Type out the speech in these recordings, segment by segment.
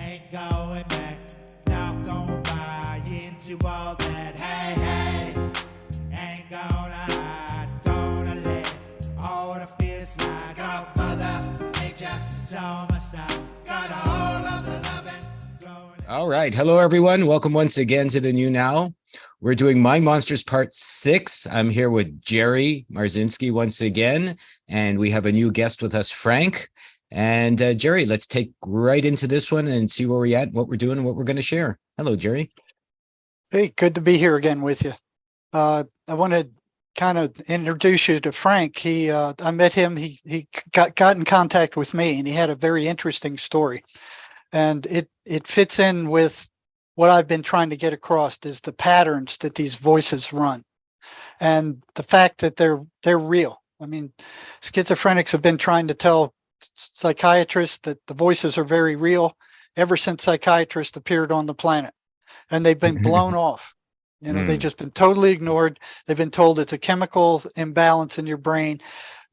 Ain't going back, not gonna buy into all that. Hey, hey, ain't gonna hide, gonna let all the fears slide. Got Mother Nature is on my side, got all of the loving. All right. Hello, everyone. Welcome once again to the New Now. We're doing Mind Monsters Part 6. I'm here with Jerry Marzinski once again, and we have a new guest with us, Frank. And Jerry, let's take right into this one and see where we're at, what we're doing, and what we're going to share. Hello, Jerry. Hey, good to be here again with you. I want to kind of introduce you to Frank. I met him. He got in contact with me, and he had a very interesting story. And it fits in with what I've been trying to get across is the patterns that these voices run, and the fact that they're real. I mean, schizophrenics have been trying to tell psychiatrists that the voices are very real ever since psychiatrists appeared on the planet, and they've been blown off. They've just been totally ignored. They've been told it's a chemical imbalance in your brain,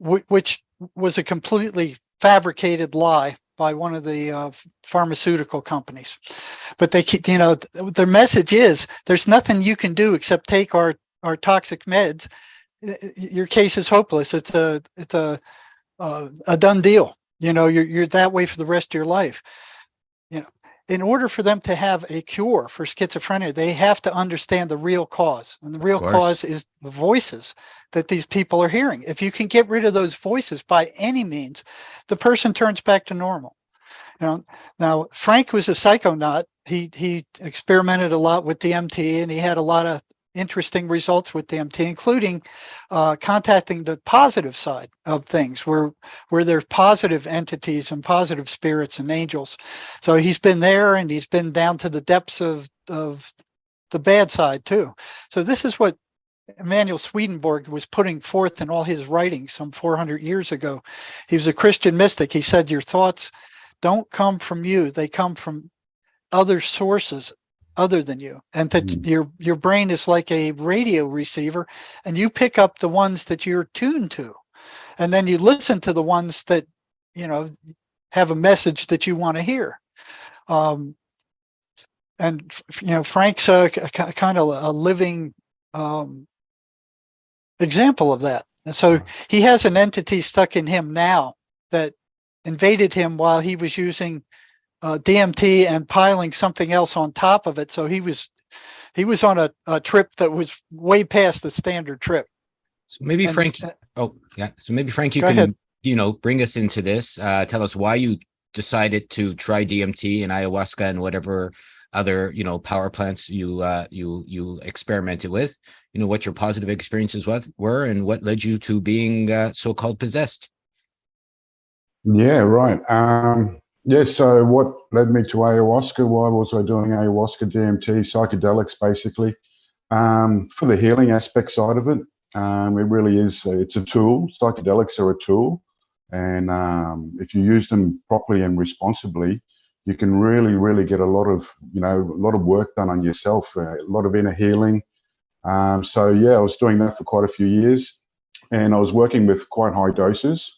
which was a completely fabricated lie by one of the pharmaceutical companies. But they keep, their message is there's nothing you can do except take our toxic meds. Your case is hopeless. It's a done deal. You're that way for the rest of your life. In order for them to have a cure for schizophrenia, they have to understand the real cause. And the real cause is the voices that these people are hearing. If you can get rid of those voices by any means, the person turns back to normal. Now Frank was a psychonaut. He experimented a lot with DMT, and he had a lot of interesting results with DMT, including contacting the positive side of things, where there's positive entities and positive spirits and angels. So he's been there, and he's been down to the depths of the bad side too. So this is what Emanuel Swedenborg was putting forth in all his writings some 400 years ago. He was a Christian mystic. He said, your thoughts don't come from you. They come from other sources other than you, and that your brain is like a radio receiver, and you pick up the ones that you're tuned to, and then you listen to the ones that have a message that you want to hear. And Frank's kind of a living example of that. And so he has an entity stuck in him now that invaded him while he was using DMT and piling something else on top of it. So he was on a trip that was way past the standard trip. So maybe Frank, So maybe Frank, you can, bring us into this. Tell us why you decided to try DMT and ayahuasca and whatever other, power plants you experimented with. What your positive experiences were, and what led you to being so-called possessed. Yeah, right. So what led me to ayahuasca? Why was I doing ayahuasca, DMT, psychedelics, basically? For the healing aspect side of it, it really is, it's a tool. Psychedelics are a tool. And if you use them properly and responsibly, you can really, really get a lot of work done on yourself, a lot of inner healing. I was doing that for quite a few years, and I was working with quite high doses.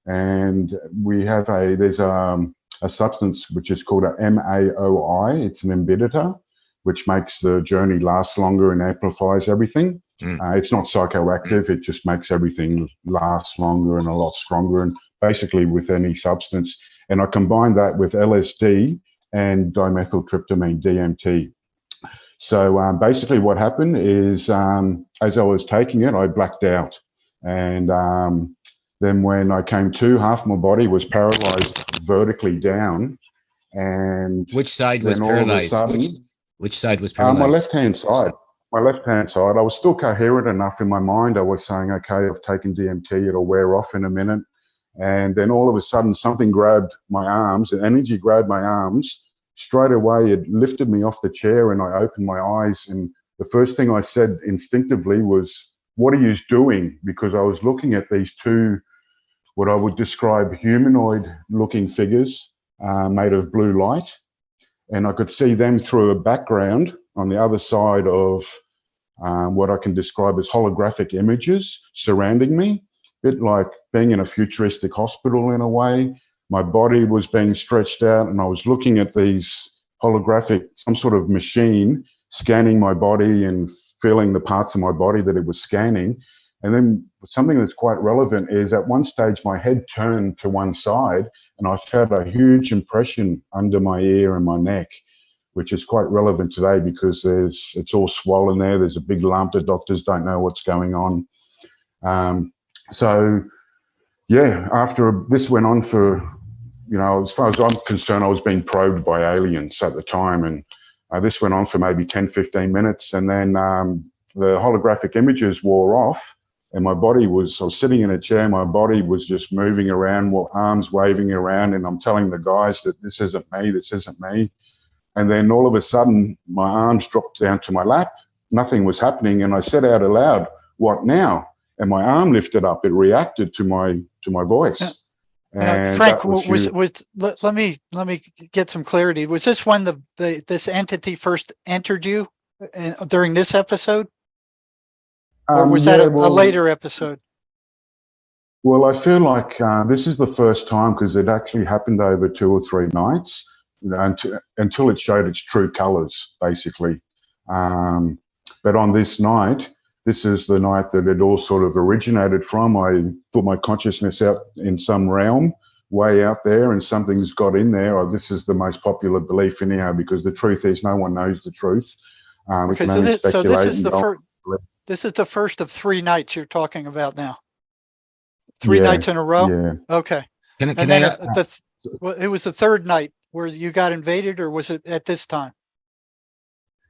And we have there's a substance which is called a MAOI. It's an inhibitor, which makes the journey last longer and amplifies everything. It's not psychoactive. It just makes everything last longer and a lot stronger, and basically with any substance. And I combined that with LSD and dimethyltryptamine, DMT. So basically what happened is as I was taking it, I blacked out. And then when I came to, half my body was paralyzed vertically down. And which side was paralyzed? Which side was paralyzed? My left-hand side. My left-hand side. I was still coherent enough in my mind. I was saying, okay, I've taken DMT, it'll wear off in a minute. And then all of a sudden, something grabbed my arms, an energy grabbed my arms. Straight away, it lifted me off the chair, and I opened my eyes. And the first thing I said instinctively was, what are you doing? Because I was looking at these two, what I would describe humanoid-looking figures made of blue light. And I could see them through a background on the other side of what I can describe as holographic images surrounding me, a bit like being in a futuristic hospital in a way. my body was being stretched out, and I was looking at these holographic, some sort of machine scanning my body and feeling the parts of my body that it was scanning. And then something that's quite relevant is at one stage my head turned to one side and I felt a huge impression under my ear and my neck, which is quite relevant today because it's all swollen there. There's a big lump. The doctors don't know what's going on. So yeah, after this went on for, you know, as far as I'm concerned, I was being probed by aliens at the time, and this went on for maybe 10, 15 minutes, and then the holographic images wore off, and my body was, I was sitting in a chair, my body was just moving around, arms waving around, and I'm telling the guys that this isn't me, this isn't me. And then all of a sudden, my arms dropped down to my lap, nothing was happening, and I said out aloud, "What now?" And my arm lifted up, it reacted to my voice. Yeah. And Frank, let me get some clarity. Was this when this entity first entered you during this episode, or was that a later episode? Well, I feel like this is the first time because it actually happened over 2 or 3 nights, you know, until it showed its true colors, basically. But on this night, this is the night that it all sort of originated from. I put my consciousness out in some realm way out there, and something's got in there. This is the most popular belief anyhow, because the truth is no one knows the truth. Okay, so this is the first of 3 nights you're talking about now. 3 nights in a row? Yeah. Okay. It was the 3rd night where you got invaded, or was it at this time?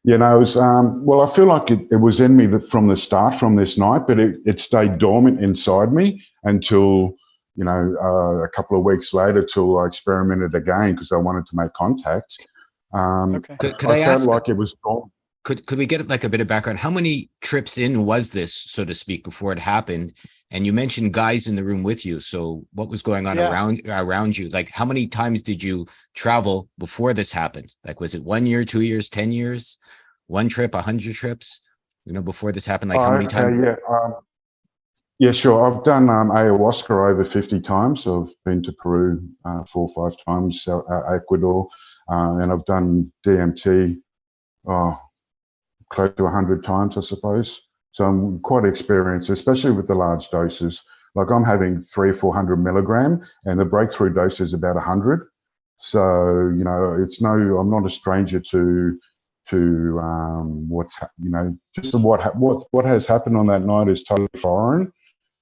Yeah, no, it was, well, I feel like it was in me from the start, from this night, but it stayed dormant inside me until, you know, a couple of weeks later, till I experimented again because I wanted to make contact. Okay. Could I ask, like it was dormant. Could we get like a bit of background? How many trips in was this, so to speak, before it happened? And you mentioned guys in the room with you. So what was going on around you? Like, how many times did you travel before this happened? Like, was it 1 year, 2 years, 10 years, 1 trip, 100 trips, you know, before this happened? Like, how many times? Yeah, sure. I've done ayahuasca over 50 times. I've been to Peru 4 or 5 times, Ecuador, and I've done DMT close to 100 times, I suppose. So I'm quite experienced, especially with the large doses. Like, I'm having 300 or 400 milligram, and the breakthrough dose is about 100. So, you know, I'm not a stranger to what's, you know, just what has happened on that night is totally foreign.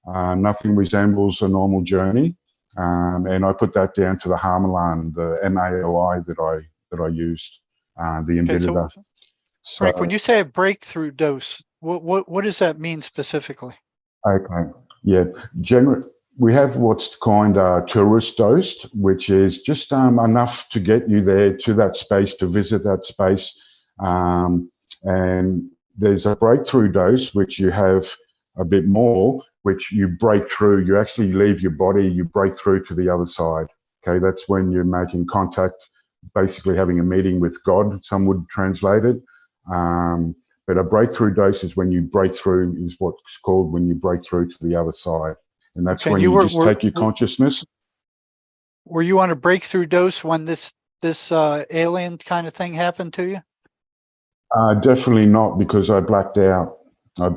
Nothing resembles a normal journey. And I put that down to the Harmalan, the MAOI that I used, the inhibitor. Frank, when you say a breakthrough dose, what does that mean specifically? Okay, yeah. We have what's coined a tourist dose, which is just enough to get you there to that space, to visit that space. And there's a breakthrough dose, which you have a bit more, which you break through. You actually leave your body, you break through to the other side. Okay, that's when you're making contact, basically having a meeting with God, some would translate it. But a breakthrough dose is when you break through, is what's called when you break through to the other side. And that's when you just take your consciousness. Were you on a breakthrough dose when this alien kind of thing happened to you? Definitely not, because I blacked out. But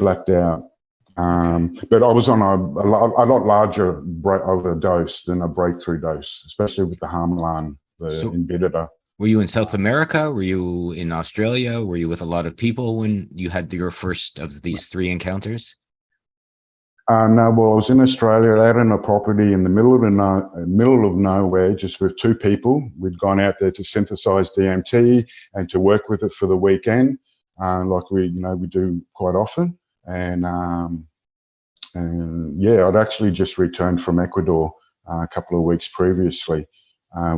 I was on a lot larger of a dose than a breakthrough dose, especially with the Harmalan, the inhibitor. Were you in South America? Were you in Australia? Were you with a lot of people when you had your first of these 3 encounters? No, well, I was in Australia, out on a property in the middle of nowhere, just with 2 people. We'd gone out there to synthesize DMT and to work with it for the weekend, like we do quite often. And yeah, I'd actually just returned from Ecuador a couple of weeks previously,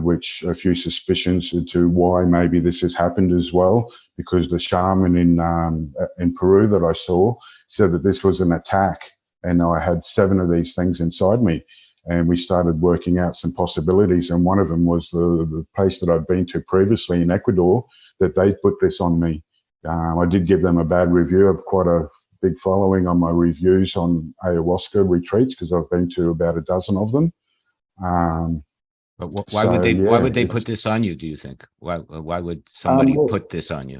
which a few suspicions into why maybe this has happened as well, because the shaman in Peru that I saw said that this was an attack, and I had 7 of these things inside me. And we started working out some possibilities, and one of them was the place that I'd been to previously in Ecuador, that they put this on me. I did give them a bad review. I've quite a big following on my reviews on ayahuasca retreats, because I've been to about a dozen of them. But why would they it's, put this on you, do you think? Why would somebody well, put this on you?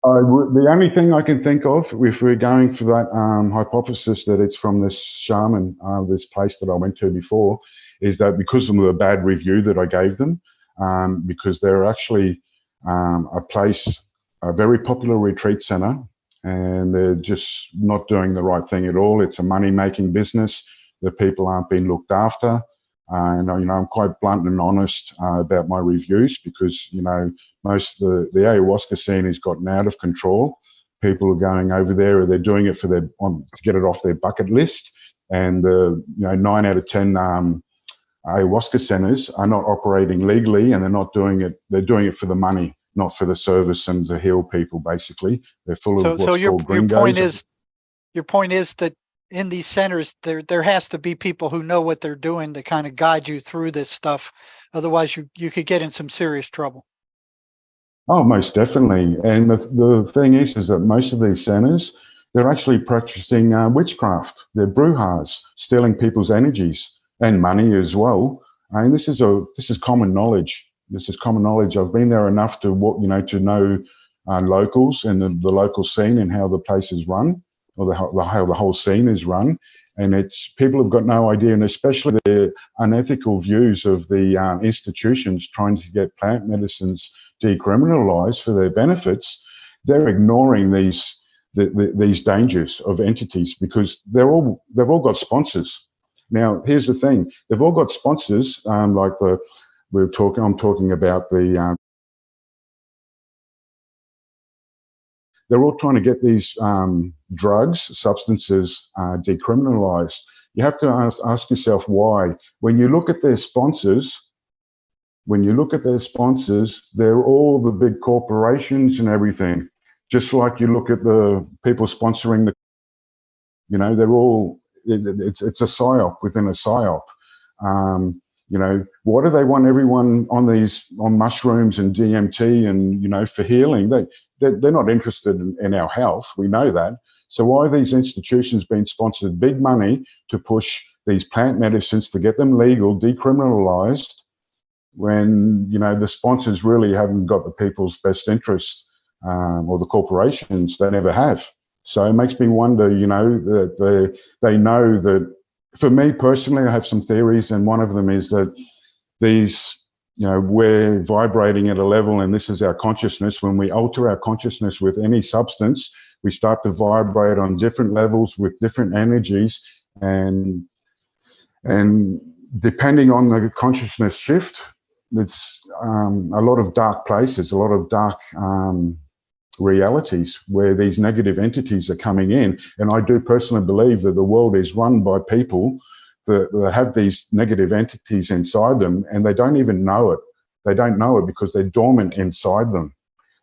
The only thing I can think of, if we're going for that hypothesis that it's from this shaman, this place that I went to before, is that because of the bad review that I gave them, because they're actually a place, a very popular retreat center, and they're just not doing the right thing at all. It's a money-making business. The people aren't being looked after. And I'm quite blunt and honest about my reviews, because most of the ayahuasca scene has gotten out of control. People are going over there, or they're doing it for to get it off their bucket list. And 9 out of 10 ayahuasca centers are not operating legally, and they're not doing it. They're doing it for the money, not for the service and to heal people. Basically, they're full of what's called gringos. Your point is that in these centers, there has to be people who know what they're doing to kind of guide you through this stuff. Otherwise, you could get in some serious trouble. Oh, most definitely. And the thing is that most of these centers, they're actually practicing witchcraft. They're brujas, stealing people's energies and money as well. And this is common knowledge. This is common knowledge. I've been there enough to know locals and the local scene and how the place is run, or how the whole scene is run. And people have got no idea, and especially the unethical views of the institutions trying to get plant medicines decriminalized for their benefits. They're ignoring these dangers of entities, because they've all got sponsors. Now, here's the thing: they've all got sponsors, I'm talking about the. They're all trying to get these substances decriminalized. You have to ask yourself why. When you look at their sponsors, they're all the big corporations and everything. Just like you look at the people sponsoring they're all, it's a psyop within a psyop. Why do they want everyone on mushrooms and DMT and, for healing? They're not interested in our health. We know that. So why are these institutions being sponsored big money to push these plant medicines to get them legal, decriminalized, when, the sponsors really haven't got the people's best interest, or the corporations? They never have. So it makes me wonder, that they know that. For me personally, I have some theories, and one of them is that these, we're vibrating at a level, and this is our consciousness. When we alter our consciousness with any substance, we start to vibrate on different levels with different energies, and depending on the consciousness shift, it's a lot of dark places, a lot of dark realities where these negative entities are coming in. And I do personally believe that the world is run by people that have these negative entities inside them, and they don't even know it. They don't know it because they're dormant inside them.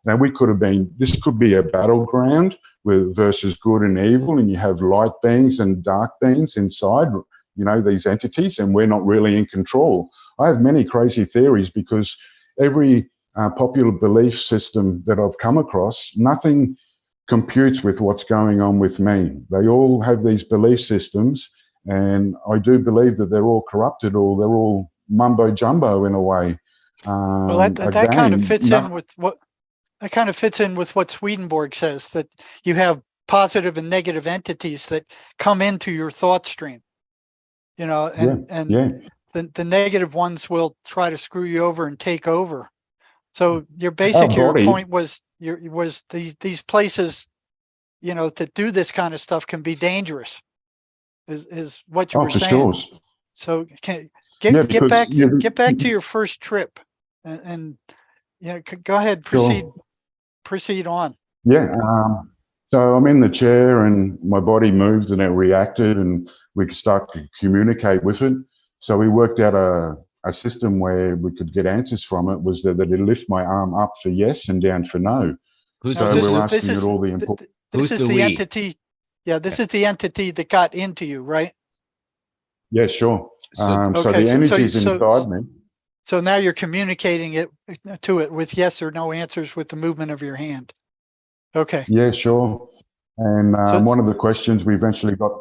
Now, this could be a battleground versus good and evil, and you have light beings and dark beings inside, these entities, and we're not really in control. I have many crazy theories, because every popular belief system that I've come across, nothing computes with what's going on with me. They all have these belief systems, and I do believe that they're all corrupted, or they're all mumbo jumbo in a way. Well, that kind of fits in with what Swedenborg says, that you have positive and negative entities that come into your thought stream, The negative ones will try to screw you over and take over. So your point was these places, that do this kind of stuff can be dangerous, is what you were saying. Sure. So get back to your first trip, and go ahead, proceed on. Yeah. So I'm in the chair, and my body moved, and it reacted, and we could start to communicate with it. So we worked out a system where we could get answers from it. Was that it'd lift my arm up for yes and down for no. This is the entity. Yeah, this is the entity that got into you, right? Yeah, sure. So the energy's inside me. So now you're communicating it with yes or no answers with the movement of your hand. Okay. Yeah, sure. And one of the questions we eventually got.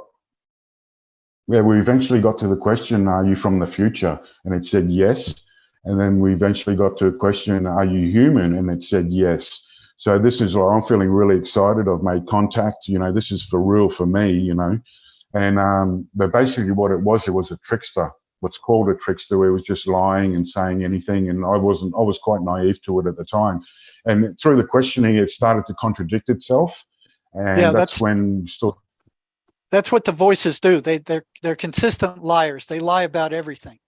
yeah, we eventually got to the question, are you from the future? And it said yes. And then we eventually got to a question, are you human? And it said yes. So this is why I'm feeling really excited. I've made contact, you know, this is for real for me, you know. And but basically what it was a trickster, what's called a trickster, where it was just lying and saying anything. And I was quite naive to it at the time. And through the questioning, it started to contradict itself. And Yeah, that's when that's what the voices do. They're consistent liars. They lie about everything.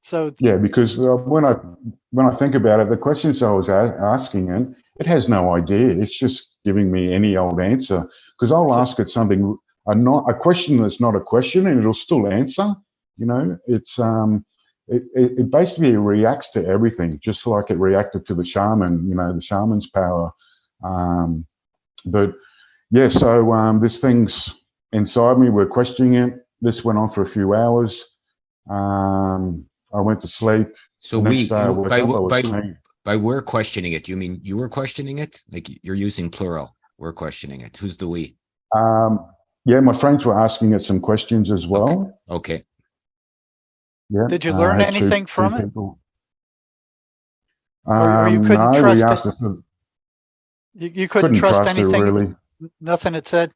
So yeah, because when I think about it, the questions I was asking it has no idea. It's just giving me any old answer, because I'll ask it something, not a question that's not a question, and it'll still answer. You know, it's it basically reacts to everything, just like it reacted to the shaman. You know, the shaman's power. But yeah, so this thing's inside me. We're questioning it. This went on for a few hours. I went to sleep. So by we're questioning it, you mean you were questioning it? Like you're using plural. We're questioning it. Who's the we? Yeah, my friends were asking it some questions as well. Okay. Yeah. Did you learn anything from it? Or you couldn't no, trust we it? asked You couldn't trust anything? It, really. Nothing it said?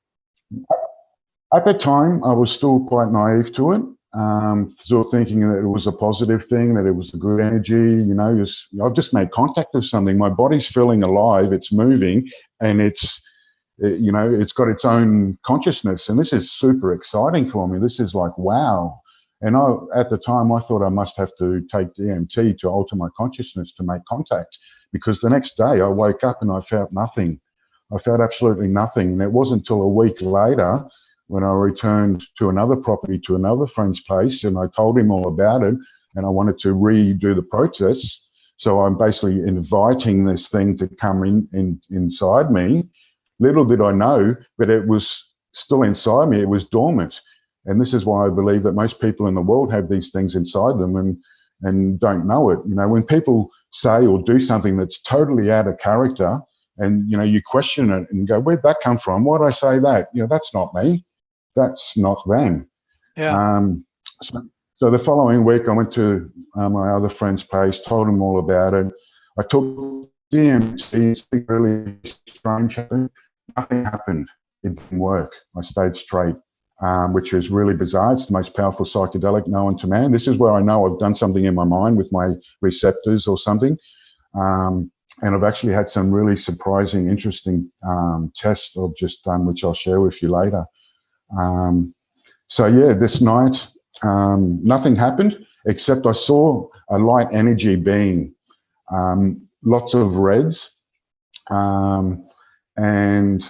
At the time, I was still quite naive to it. Still thinking that it was a positive thing, that it was a good energy, you know, I've just made contact with something. My body's feeling alive, it's moving, and you know, it's got its own consciousness. And this is super exciting for me. This is like, wow. And at the time, I thought I must have to take DMT to alter my consciousness to make contact, because the next day I woke up and I felt nothing. I felt absolutely nothing. And it wasn't until a week later when I returned to another property, to another friend's place, and I told him all about it, and I wanted to redo the process. So I'm basically inviting this thing to come inside me. Little did I know, but it was still inside me. It was dormant. And this is why I believe that most people in the world have these things inside them and don't know it. You know, when people say or do something that's totally out of character, and, you know, you question it and go, where'd that come from? Why'd I say that? You know, that's not me. That's not them. Yeah. So the following week, I went to my other friend's place, told him all about it. I took DMT, really strange. Nothing happened. It didn't work. I stayed straight, which is really bizarre. It's the most powerful psychedelic known to man. This is where I know I've done something in my mind with my receptors or something. And I've actually had some really surprising, interesting tests I've just done, which I'll share with you later. So yeah, this night, nothing happened, except I saw a light energy being, lots of reds. And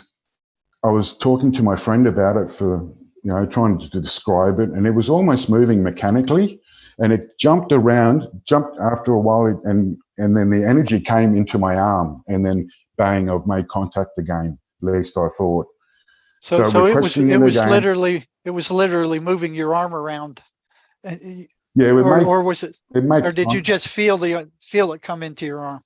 I was talking to my friend about it for, you know, trying to describe it, and it was almost moving mechanically, and it jumped after a while, and then the energy came into my arm, and then bang, I've made contact again, at least I thought. So it was literally moving your arm around. Yeah, or was it? Or did you just feel it come into your arm?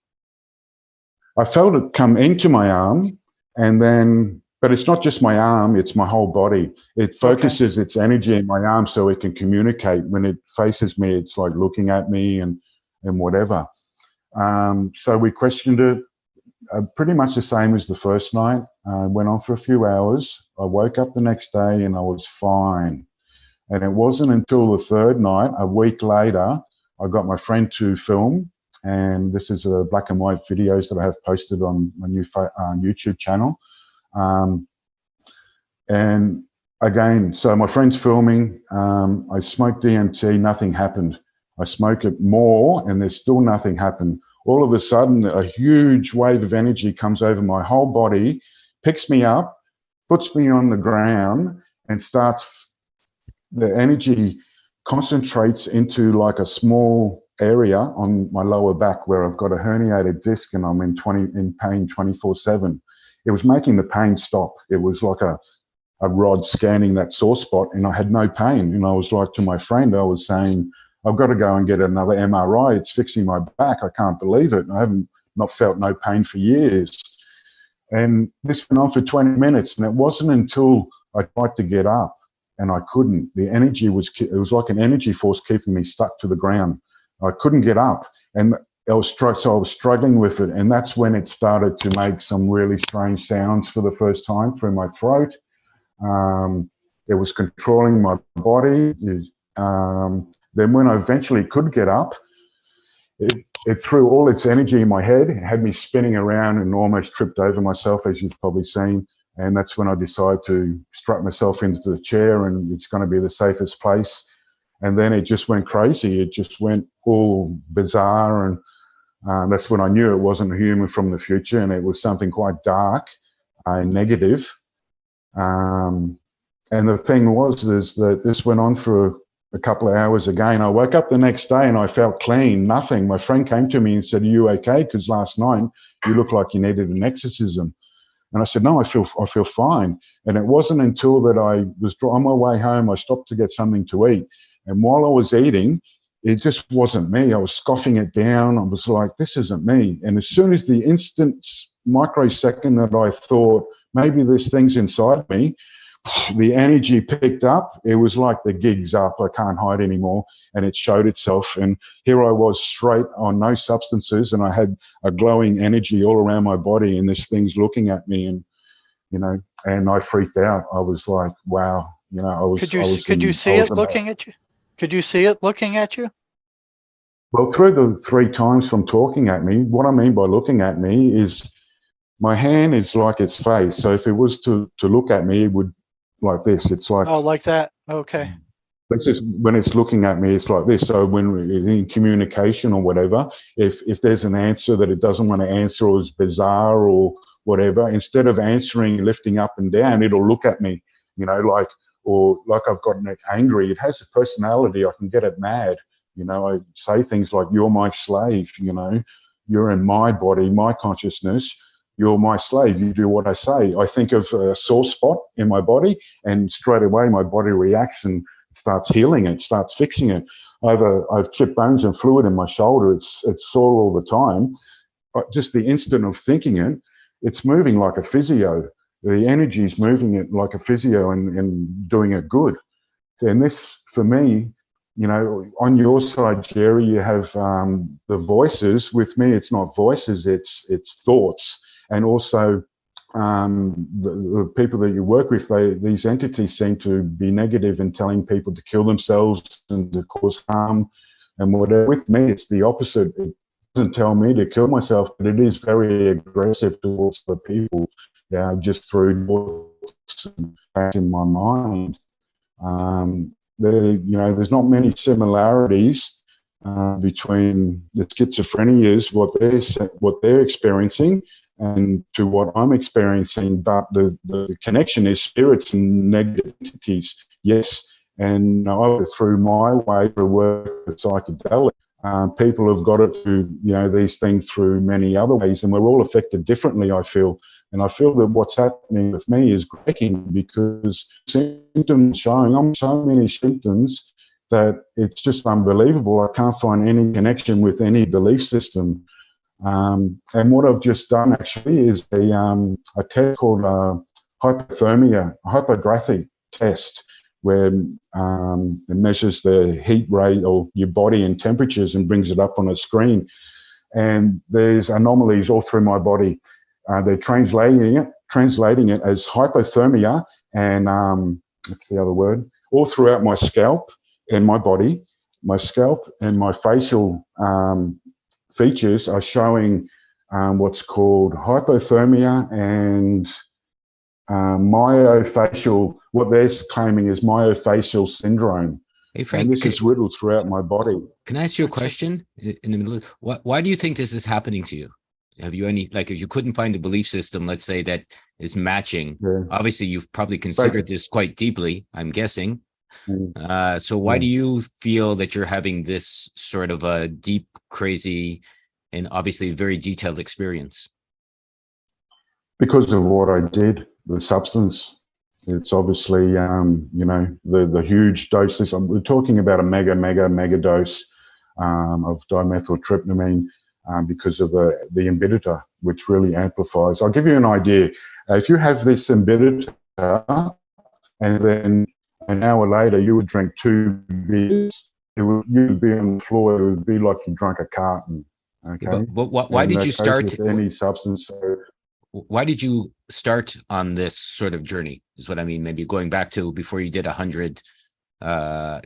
I felt it come into my arm, and then, but it's not just my arm; it's my whole body. It focuses its energy in my arm so it can communicate. When it faces me, it's like looking at me and whatever. So we questioned it. Pretty much the same as the first night. Went on for a few hours. I woke up the next day and I was fine. And it wasn't until the third night, a week later, I got my friend to film. And this is a black and white videos that I have posted on my new YouTube channel. And again, so my friend's filming. I smoked DMT, nothing happened. I smoke it more and there's still nothing happened. All of a sudden, a huge wave of energy comes over my whole body, picks me up, puts me on the ground, and the energy concentrates into like a small area on my lower back where I've got a herniated disc and I'm in pain 24/7. It was making the pain stop. It was like a rod scanning that sore spot, and I had no pain. And I was like, to my friend, I was saying, I've got to go and get another MRI. It's fixing my back. I can't believe it. I haven't not felt no pain for years. And this went on for 20 minutes. And it wasn't until I tried to get up and I couldn't. The energy was, it was like an energy force keeping me stuck to the ground. I couldn't get up, and I was struggling with it, and that's when it started to make some really strange sounds for the first time through my throat. It was controlling my body. Then when I eventually could get up, it threw all its energy in my head, it had me spinning around and almost tripped over myself, as you've probably seen. And that's when I decided to strap myself into the chair, and it's going to be the safest place. And then it just went crazy. It just went all bizarre, and that's when I knew it wasn't a human from the future, and it was something quite dark and negative. And the thing was is that this went on for a couple of hours again. I woke up the next day and I felt clean, nothing. My friend came to me and said, "Are you okay? Because last night you looked like you needed an exorcism." And I said, "No, I feel fine." And it wasn't until that I was on my way home, I stopped to get something to eat. And while I was eating, it just wasn't me. I was scoffing it down. I was like, this isn't me. And as soon as the instant microsecond that I thought, maybe this thing's inside me, the energy picked up. It was like the gig's up. I can't hide anymore. And it showed itself. And here I was, straight on no substances. And I had a glowing energy all around my body. And this thing's looking at me. And, you know, and I freaked out. I was like, wow. You know, I was. Could you see it looking at you? Could you see it looking at you? Well, through the 3 times from talking at me, what I mean by looking at me is my hand is like its face. So if it was to look at me, it would like this. It's like, oh, like that. Okay. This is when it's looking at me, it's like this. So when we're in communication or whatever, if there's an answer that it doesn't want to answer or is bizarre or whatever, instead of answering, lifting up and down, it'll look at me, you know, like, or like I've gotten angry. It has a personality. I can get it mad. You know, I say things like, "You're my slave," you know, "You're in my body, my consciousness. You're my slave. You do what I say." I think of a sore spot in my body, and straight away my body reacts and starts healing it, starts fixing it. I've chipped bones and fluid in my shoulder. It's sore all the time. Just the instant of thinking it, it's moving like a physio. The energy is moving it like a physio and doing it good. And this, for me, you know, on your side, Jerry, you have the voices. With me, it's not voices, it's thoughts. And also the people that you work with, these entities seem to be negative and telling people to kill themselves and to cause harm and whatever. With me, it's the opposite. It doesn't tell me to kill myself, but it is very aggressive towards the people. Yeah, just through thoughts in my mind. You know, there's not many similarities between the schizophrenias, what they're experiencing, and to what I'm experiencing. But the connection is spirits and negative entities. Yes, and through my way to work with psychedelic, people have got it through, you know, these things through many other ways, and we're all affected differently, I feel. And I feel that what's happening with me is breaking, because symptoms showing, I'm so many symptoms that it's just unbelievable. I can't find any connection with any belief system. And what I've just done actually is a test called hypothermia, hypographic test, where it measures the heat rate of your body and temperatures and brings it up on a screen. And there's anomalies all through my body. They're translating it as hypothermia and what's the other word? All throughout my scalp and my body. My scalp and my facial features are showing what's called hypothermia and myofascial. What they're claiming is myofascial syndrome. Hey, Frank, and this is riddled throughout my body. Can I ask you a question in the middle of why do you think this is happening to you? Have you any, like, if you couldn't find a belief system, let's say, that is matching, obviously you've probably considered this quite deeply, I'm guessing. So why do you feel that you're having this sort of a deep, crazy, and obviously very detailed experience? Because of what I did, the substance. It's obviously, you know, the huge doses. We're talking about a mega dose of dimethyltryptamine. Because of the inhibitor, which really amplifies. I'll give you an idea. If you have this inhibitor and then an hour later you would drink 2 beers. You'd be on the floor. It would be like you drank a carton. Okay. But why did you start with any substance? So, why did you start on this sort of journey? Is what I mean. Maybe going back to before you did 100. Like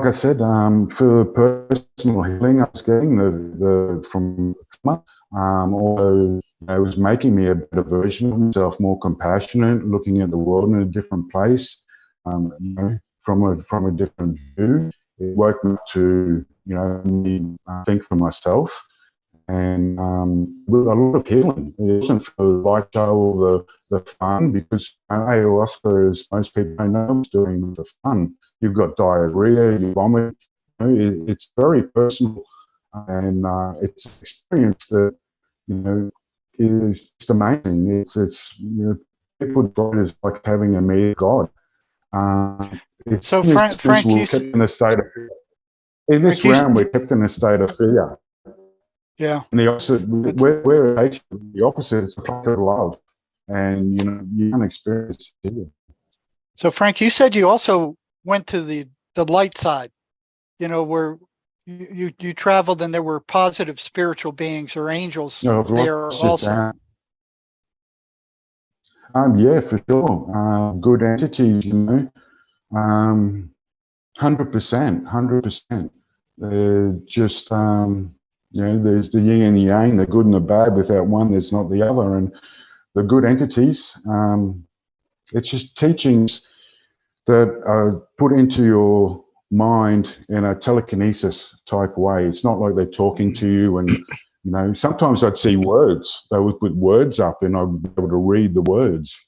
I said, for personal healing, I was getting the from trauma. Although it was making me a better version of myself, more compassionate, looking at the world in a different place, from a different view. It woke me up to me think for myself, and with a lot of healing. It wasn't for the light show or the fun, because ayahuasca, as most people know, is doing the fun. You've got diarrhea, you vomit. It's very personal, and it's an experience that is just amazing. It's people describe it as like having a mere God. So Frank, we're kept in a state of fear. In this realm, we're kept in a state of fear. Yeah. And the opposite, where it takes the opposite is a place of love, and you can experience it. So Frank, you said you also went to the light side, where you traveled and there were positive spiritual beings or angels there also. Yeah, for sure. Good entities, 100%. Just there's the yin and the yang, the good and the bad. Without one, there's not the other. And the good entities, it's just teachings that are put into your mind in a telekinesis type way. It's not like they're talking to you, and sometimes I'd see words. They would put words up, and I'd be able to read the words.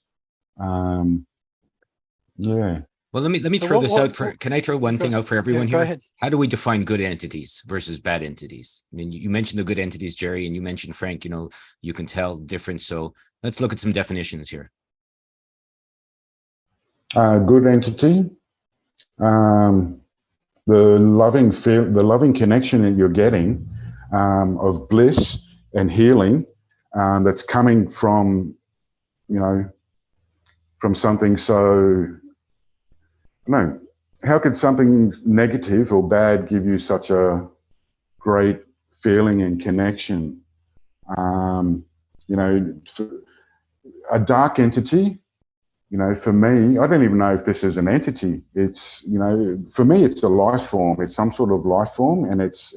Yeah. Well, let me throw this out for. Can I throw one thing out for everyone here? Go ahead. How do we define good entities versus bad entities? I mean, you mentioned the good entities, Jerry, and you mentioned Frank. You can tell the difference. So let's look at some definitions here. Good entity, the loving connection that you're getting, of bliss and healing, that's coming from from something so. No, how could something negative or bad give you such a great feeling and connection? A dark entity, for me, I don't even know if this is an entity. It's, for me, it's a life form. It's some sort of life form, and it's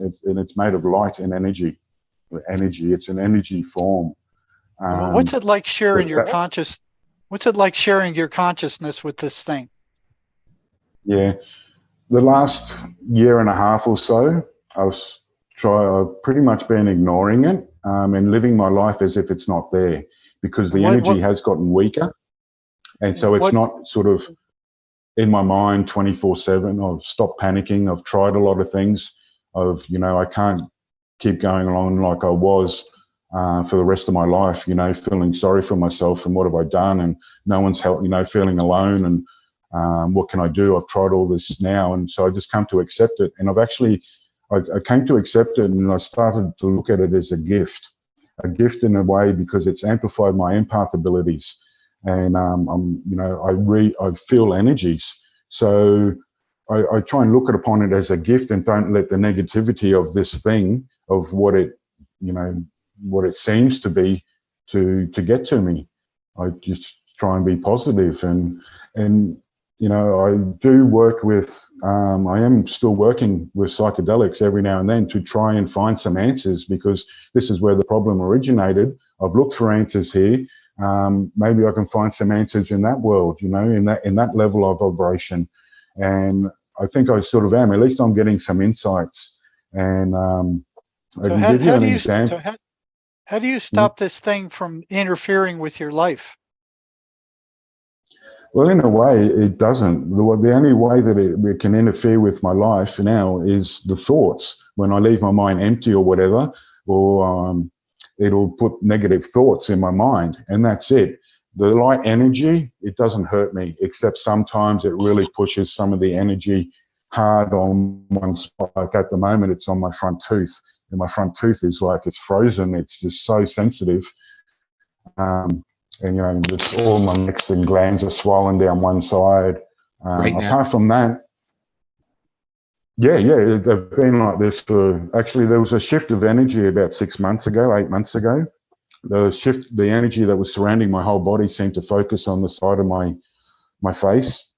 made of light and energy. It's an energy form. What's it like sharing your What's it like sharing your consciousness with this thing? Yeah, the last year and a half or so, I've pretty much been ignoring it, and living my life as if it's not there, because the energy has gotten weaker, and so it's not sort of in my mind 24/7. I've stopped panicking. I've tried a lot of things. I can't keep going along like I was for the rest of my life. Feeling sorry for myself and what have I done, and no one's helped. Feeling alone and. What can I do? I've tried all this now, and so I just come to accept it. And I came to accept it, and I started to look at it as a gift in a way, because it's amplified my empath abilities, and I feel energies. So I try and look upon it as a gift, and don't let the negativity of this thing, of what it seems to be, to get to me. I just try and be positive, and I do work with, I am still working with psychedelics every now and then to try and find some answers, because this is where the problem originated. I've looked for answers here. Maybe I can find some answers in that world, in that level of vibration. And I think I sort of am. At least I'm getting some insights. And I can give you an example. How do you stop this thing from interfering with your life? Well, in a way, it doesn't. The only way that it can interfere with my life now is the thoughts. When I leave my mind empty or whatever, or it'll put negative thoughts in my mind, and that's it. The light energy, it doesn't hurt me, except sometimes it really pushes some of the energy hard on one spot. Like at the moment, it's on my front tooth, and my front tooth is like, it's frozen. It's just so sensitive. and just all my necks and glands are swollen down one side. Right now? Apart from that, they've been like this for, actually there was a shift of energy about 8 months ago. The energy that was surrounding my whole body seemed to focus on the side of my face.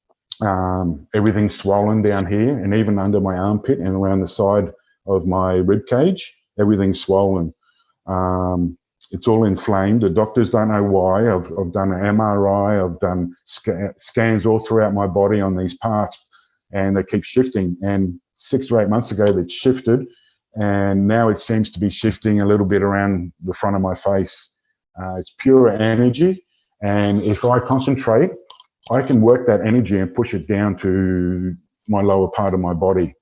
Everything's swollen down here, and even under my armpit and around the side of my rib cage, everything's swollen. It's all inflamed. The doctors don't know why. I've done an MRI, I've done scans all throughout my body on these parts, and they keep shifting. And 6 or 8 months ago, it shifted, and now it seems to be shifting a little bit around the front of my face. It's pure energy, and if I concentrate, I can work that energy and push it down to my lower part of my body,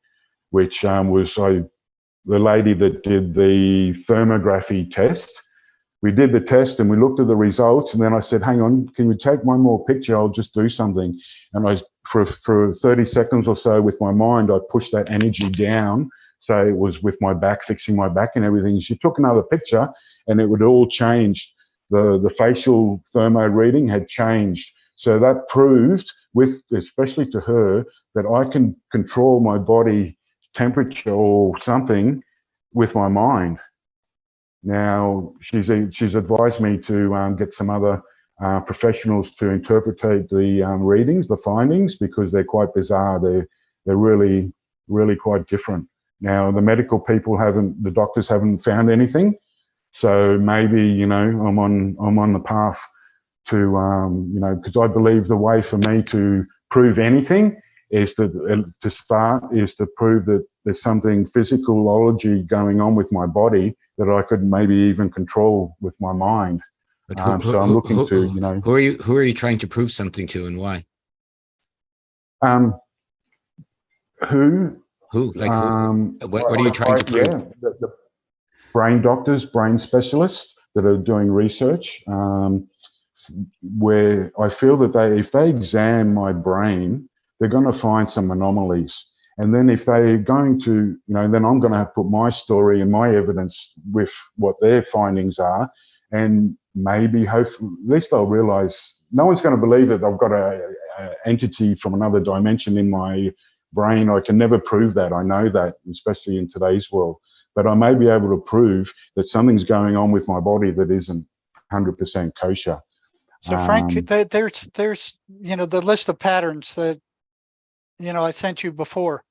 which was the lady that did the thermography test. We did the test and we looked at the results, and then I said, hang on, can you take one more picture? I'll just do something. And for 30 seconds or so with my mind, I pushed that energy down. So it was with my back, fixing my back and everything. She took another picture and it would all change. The facial thermo reading had changed. So that proved, especially to her, that I can control my body temperature or something with my mind. Now, she's advised me to get some other professionals to interpret the readings, the findings, because they're quite bizarre. They're really, really quite different. Now, the medical people the doctors haven't found anything. So maybe, I'm on the path to, because I believe the way for me to prove anything is to prove that there's something physiology going on with my body that I could maybe even control with my mind. So I'm looking to, Who are you trying to prove something to, and why? Who? Like who? What are you trying to prove? Yeah, the brain doctors, brain specialists that are doing research, where I feel that if they examine my brain, they're going to find some anomalies. And then if they're going to, then I'm going to have to put my story and my evidence with what their findings are. And maybe, hopefully, at least they'll realize no one's going to believe that I've got a entity from another dimension in my brain. I can never prove that. I know that, especially in today's world. But I may be able to prove that something's going on with my body that isn't 100% kosher. So Frank, there's the list of patterns that I sent you before.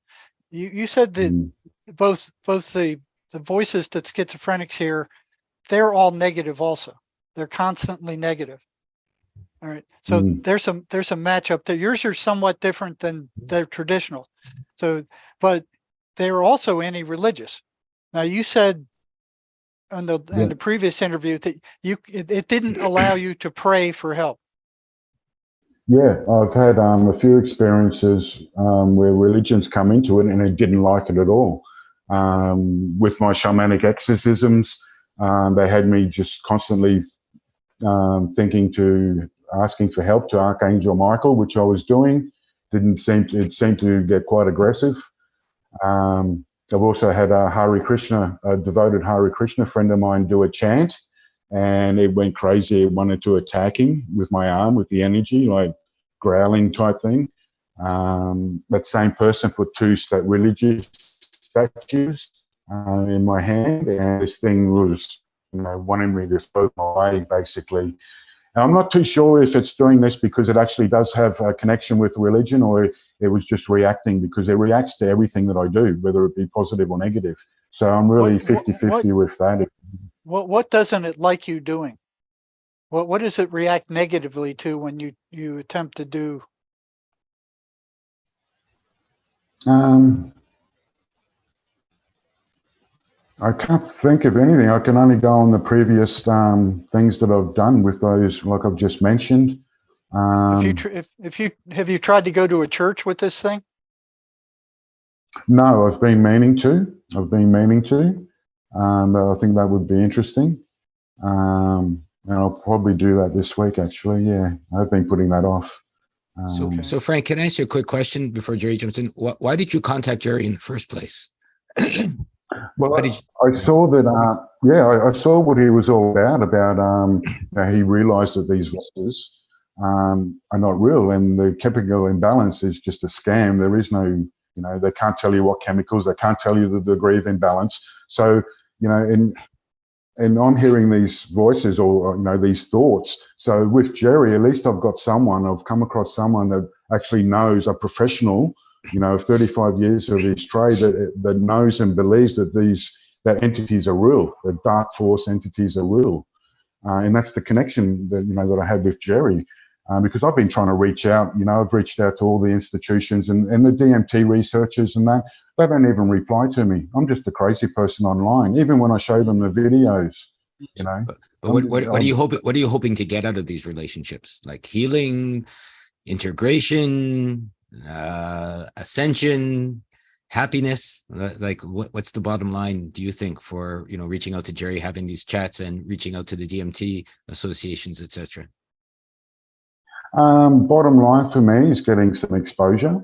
You said that both the voices that schizophrenics hear, they're all negative also. They're constantly negative. All right. So there's a matchup there. Yours are somewhat different than their traditional. So, but they're also anti-religious. Now you said in the previous interview that it didn't allow you to pray for help. Yeah, I've had a few experiences where religions come into it and I didn't like it at all. With my shamanic exorcisms, they had me just constantly asking for help to Archangel Michael, which I was doing. It seemed to get quite aggressive. I've also had a devoted Hare Krishna friend of mine do a chant, and it went crazy. It wanted to attack him with my arm, with the energy, like growling type thing. That same person put 2 religious statues in my hand, and this thing was, wanting me to throw my way, basically. And I'm not too sure if it's doing this because it actually does have a connection with religion, or it was just reacting, because it reacts to everything that I do, whether it be positive or negative. So I'm really 50-50 with that. What doesn't it like you doing? What does it react negatively to when you attempt to do? I can't think of anything. I can only go on the previous things that I've done with those, like I've just mentioned. Have you tried to go to a church with this thing? No, I've been meaning to. I think that would be interesting. And I'll probably do that this week, actually. Yeah, I've been putting that off. So Frank, can I ask you a quick question before Jerry jumps in? Why did you contact Jerry in the first place? Well, What did I saw that. I saw what he was all about. He realised that these voices are not real, and the chemical imbalance is just a scam. There is no, they can't tell you what chemicals. They can't tell you the degree of imbalance. So, and I'm hearing these voices or these thoughts. So with Jerry, at least I've come across someone that actually knows, a professional, of 35 years of his trade, that knows and believes that entities are real, that dark force entities are real. And that's the connection that I had with Jerry. Because I've been trying to reach out, I've reached out to all the institutions and the DMT researchers and that, they don't even reply to me. I'm just a crazy person online, even when I show them the videos, What are you hoping to get out of these relationships? Like healing, integration, ascension, happiness? Like what's the bottom line, do you think, for, reaching out to Jerry, having these chats and reaching out to the DMT associations, etc.? Bottom line for me is getting some exposure.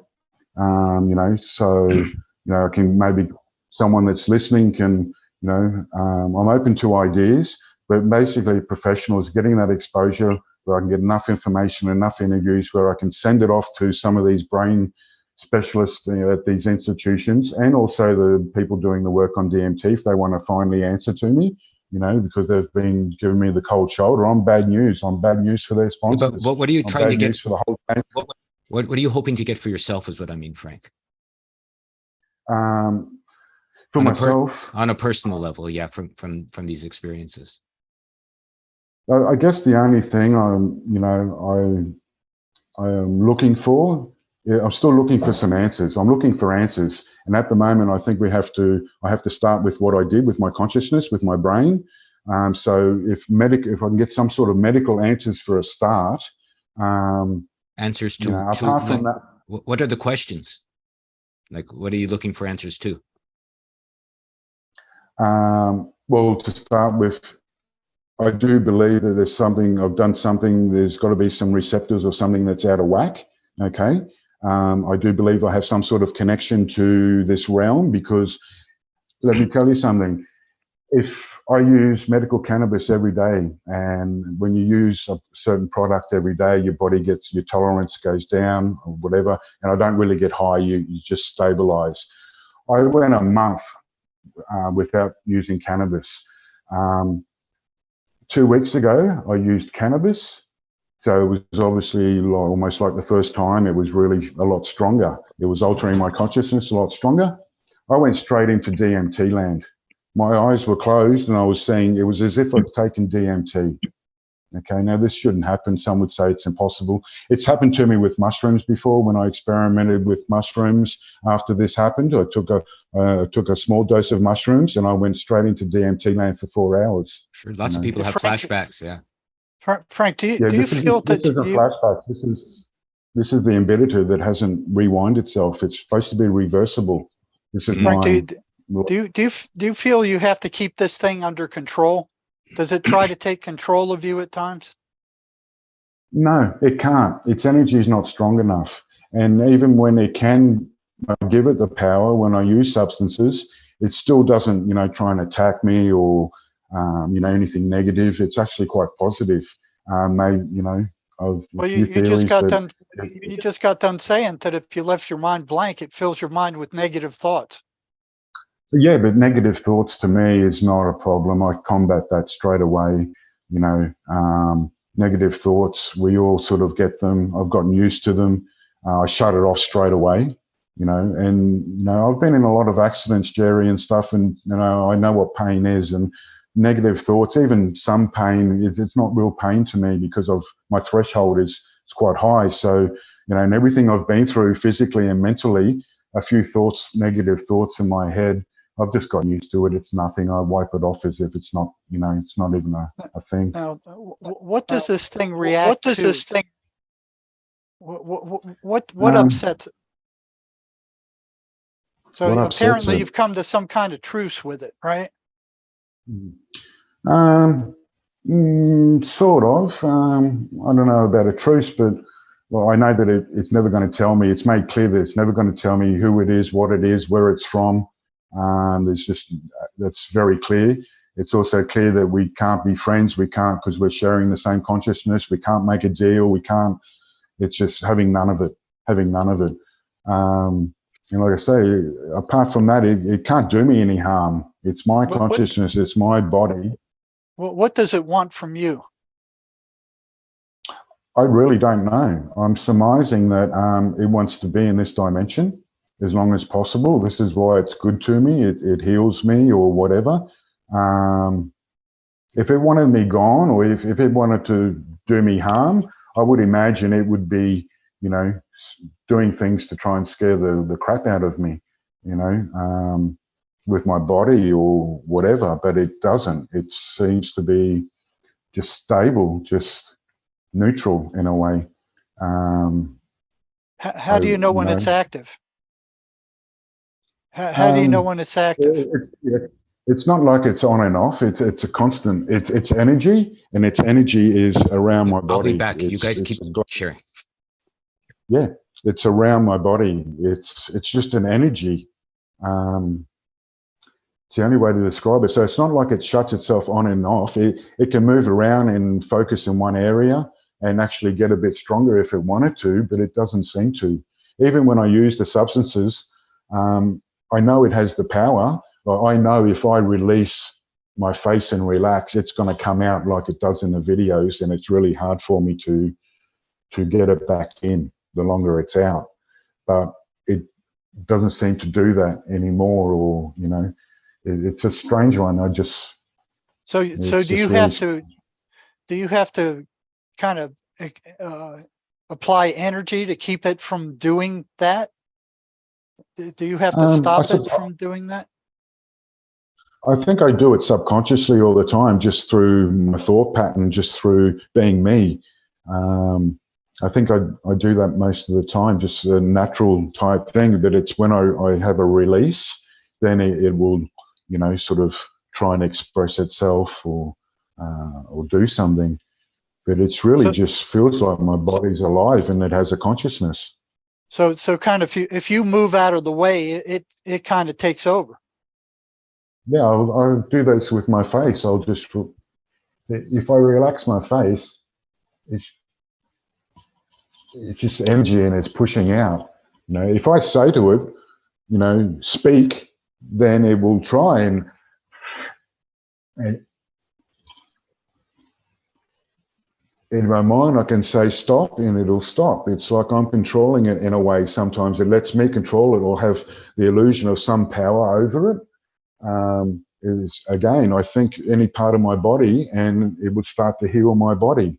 I can maybe someone that's listening can, I'm open to ideas, but basically professionals getting that exposure where I can get enough information, enough interviews where I can send it off to some of these brain specialists at these institutions, and also the people doing the work on DMT if they want to finally answer to me. Because they've been giving me the cold shoulder. I'm bad news. I'm bad news for their sponsors. But what are you trying to get for the whole thing? What are you hoping to get for yourself is what I mean, Frank? For myself, on a personal level, yeah, from these experiences. I guess the only thing I am looking for, I'm still looking for some answers. I'm looking for answers. And at the moment, I think I have to start with what I did with my consciousness, with my brain. So if I can get some sort of medical answers for a start. Answers to, apart from that. What are the questions? Like, what are you looking for answers to? Well, to start with, I do believe that I've done something, there's got to be some receptors or something that's out of whack. Okay. I do believe I have some sort of connection to this realm, because let me tell you something. If I use medical cannabis every day, and when you use a certain product every day, your tolerance goes down or whatever, and I don't really get high, you just stabilize. I went a month without using cannabis. 2 weeks ago, I used cannabis. So it was obviously almost like the first time. It was really a lot stronger. It was altering my consciousness a lot stronger. I went straight into DMT land. My eyes were closed and I was seeing, it was as if I'd taken DMT. Okay, now this shouldn't happen. Some would say it's impossible. It's happened to me with mushrooms before. When I experimented with mushrooms after this happened, I took a small dose of mushrooms and I went straight into DMT land for 4 hours. Sure, lots of people have flashbacks, yeah. Frank, do you feel that this isn't flashback? This is the embedder that hasn't rewind itself. It's supposed to be reversible. This is Frank, do you feel you have to keep this thing under control? Does it try to take control of you at times? No, it can't. Its energy is not strong enough. And even when it can give it the power, when I use substances, it still doesn't, try and attack me or anything negative. It's actually quite positive. Well, you just got done saying that if you left your mind blank, it fills your mind with negative thoughts. Yeah, but negative thoughts to me is not a problem. I combat that straight away. Negative thoughts, we all sort of get them. I've gotten used to them. I shut it off straight away. I've been in a lot of accidents, Jerry, and stuff, and I know what pain is. And negative thoughts, even some pain, it's not real pain to me because of my threshold is quite high. So, and everything I've been through physically and mentally, a few thoughts, negative thoughts in my head, I've just gotten used to it. It's nothing. I wipe it off as if it's not, it's not even a thing. Now, what does this thing react What does to? this thing? What upsets it? So What upsets apparently it? you've come to some kind of truce with it, right? Sort of. I don't know about a truce, but well, I know that it's never going to tell me. It's made clear that it's never going to tell me who it is, what it is, where it's from. There's just, that's very clear. It's also clear that we can't be friends. We can't, because we're sharing the same consciousness. We can't make a deal. We can't, it's just having none of it, having none of it. And like I say, apart from that, it can't do me any harm. It's my consciousness, it's my body. What does it want from you? I really don't know. I'm surmising that it wants to be in this dimension as long as possible. This is why it's good to me. It heals me or whatever. If it wanted me gone, or if it wanted to do me harm, I would imagine it would be, you know, doing things to try and scare the crap out of me, you know, with my body or whatever, but it doesn't. It seems to be just stable, just neutral in a way. How do you know when it's active? How do you know when it's active? It's not like it's on and off. It's a constant. It's energy, and its energy is around my body. I'll be back. You guys keep sharing. Yeah, it's around my body. It's just an energy. It's the only way to describe it. So it's not like it shuts itself on and off. It can move around and focus in one area and actually get a bit stronger if it wanted to, but it doesn't seem to. Even when I use the substances, I know it has the power. I know if I release my face and relax, it's going to come out like it does in the videos, and it's really hard for me to get it back in the longer it's out. But it doesn't seem to do that anymore, or, you know, it's a strange one. So do you have to kind of apply energy to keep it from doing that? Do you have to stop it from doing that? I think I do it subconsciously all the time, just through my thought pattern, just through being me. I think I do that most of the time, just a natural type thing. But it's when I have a release, then it will, you know, sort of try and express itself or do something. But it's really just feels like my body's alive and it has a consciousness. So kind of if you move out of the way, it kind of takes over. Yeah, I'll do this with my face. I'll just, if I relax my face, it's just energy and it's pushing out. You know, if I say to it, you know, speak, then it will try and in my mind I can say stop and it'll stop. It's like I'm controlling it in a way. Sometimes it lets me control it or have the illusion of some power over it. Is again, I think any part of my body, and it would start to heal my body.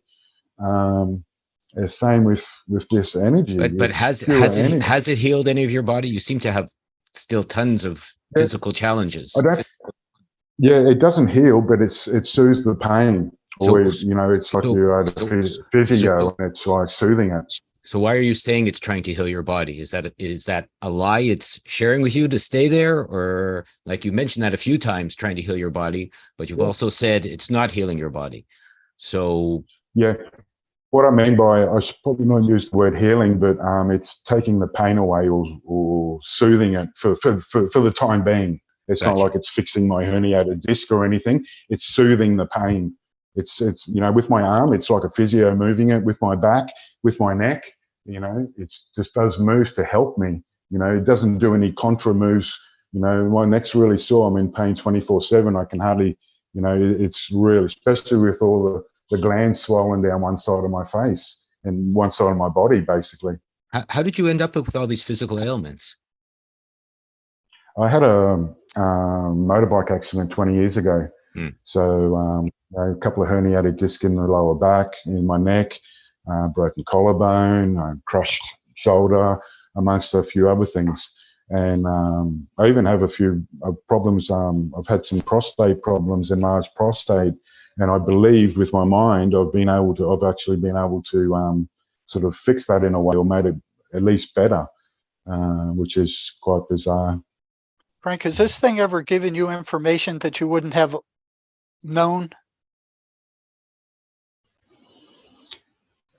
Same with this energy. But has it healed any of your body? You seem to have still tons of physical challenges. Yeah, it doesn't heal, but it soothes the pain. Or you know, it's like you're at a physio, and it's like soothing it. So why are you saying it's trying to heal your body? Is that a lie it's sharing with you to stay there? Or, like you mentioned that a few times, trying to heal your body, but you've also said it's not healing your body. So yeah, what I mean by, I should probably not use the word healing, but it's taking the pain away or soothing it for the time being. It's not like it's fixing my herniated disc or anything. It's soothing the pain. It's you know, with my arm, it's like a physio moving it. With my back, with my neck, you know, it just does moves to help me. You know, it doesn't do any contra moves. You know, my neck's really sore. I'm in pain 24/7. I can hardly, you know, it's really, especially with all the glands swollen down one side of my face and one side of my body, basically. How did you end up with all these physical ailments? I had a motorbike accident 20 years ago. So a couple of herniated discs in the lower back, in my neck, broken collarbone, crushed shoulder, amongst a few other things. And I even have a few problems. I've had some prostate problems, enlarged prostate. And I believe with my mind, I've actually been able to sort of fix that in a way, or made it at least better, which is quite bizarre. Frank, has this thing ever given you information that you wouldn't have known?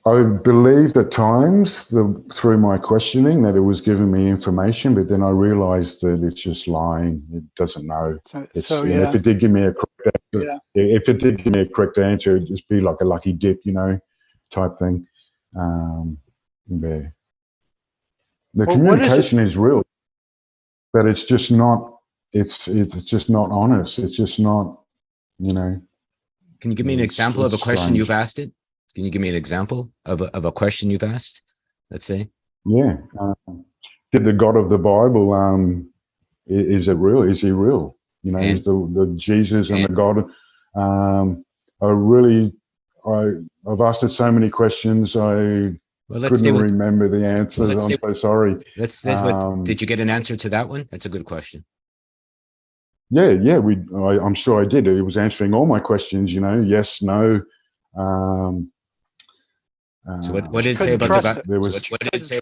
I believed at times through my questioning that it was giving me information, but then I realized that it's just lying. It doesn't know. And if it did give me a correct answer, if it did give me a correct answer, it'd just be like a lucky dip, type thing. The communication is real, but it's just not. It's just not honest. It's just not. Can you give me an example of a question you've asked it? Can you give me an example of a question you've asked? Let's say. Yeah. Did the God of the Bible, is it real? Is he real? Is the Jesus and the God? I've asked it so many questions. I couldn't remember the answers. I'm so sorry. Did you get an answer to that one? That's a good question. Yeah. I'm sure I did. It was answering all my questions. Yes, no. So what did it say about the? What did it say?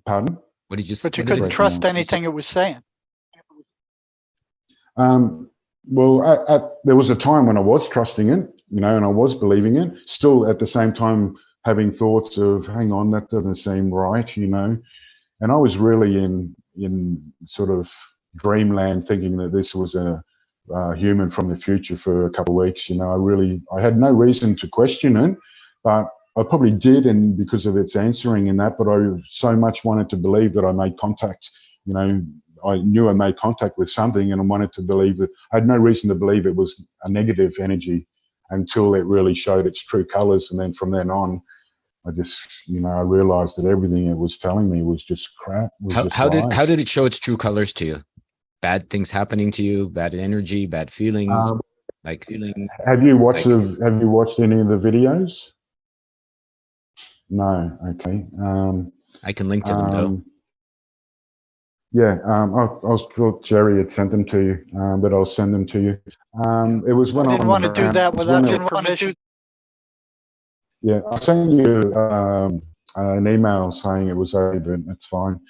Pardon? What did you say? But you couldn't trust anything it was saying. Well, there was a time when I was trusting it, and I was believing it. Still, at the same time, having thoughts of, hang on, that doesn't seem right, And I was really in sort of dreamland, thinking that this was a human from the future for a couple of weeks. I had no reason to question it, but I probably did, and because of its answering in that, but I so much wanted to believe that I made contact. I knew I made contact with something, and I wanted to believe that. I had no reason to believe it was a negative energy until it really showed its true colors. And then from then on, I just, I realized that everything it was telling me was just crap. How did it show its true colors to you? Bad things happening to you, bad energy, bad feelings, Have you watched any of the videos? No. Okay. I can link to them though. Yeah. I thought Jerry had sent them to you, but I'll send them to you. It was when I didn't want to do that without your permission. Yeah, I sent you an email saying it was over, but it's fine.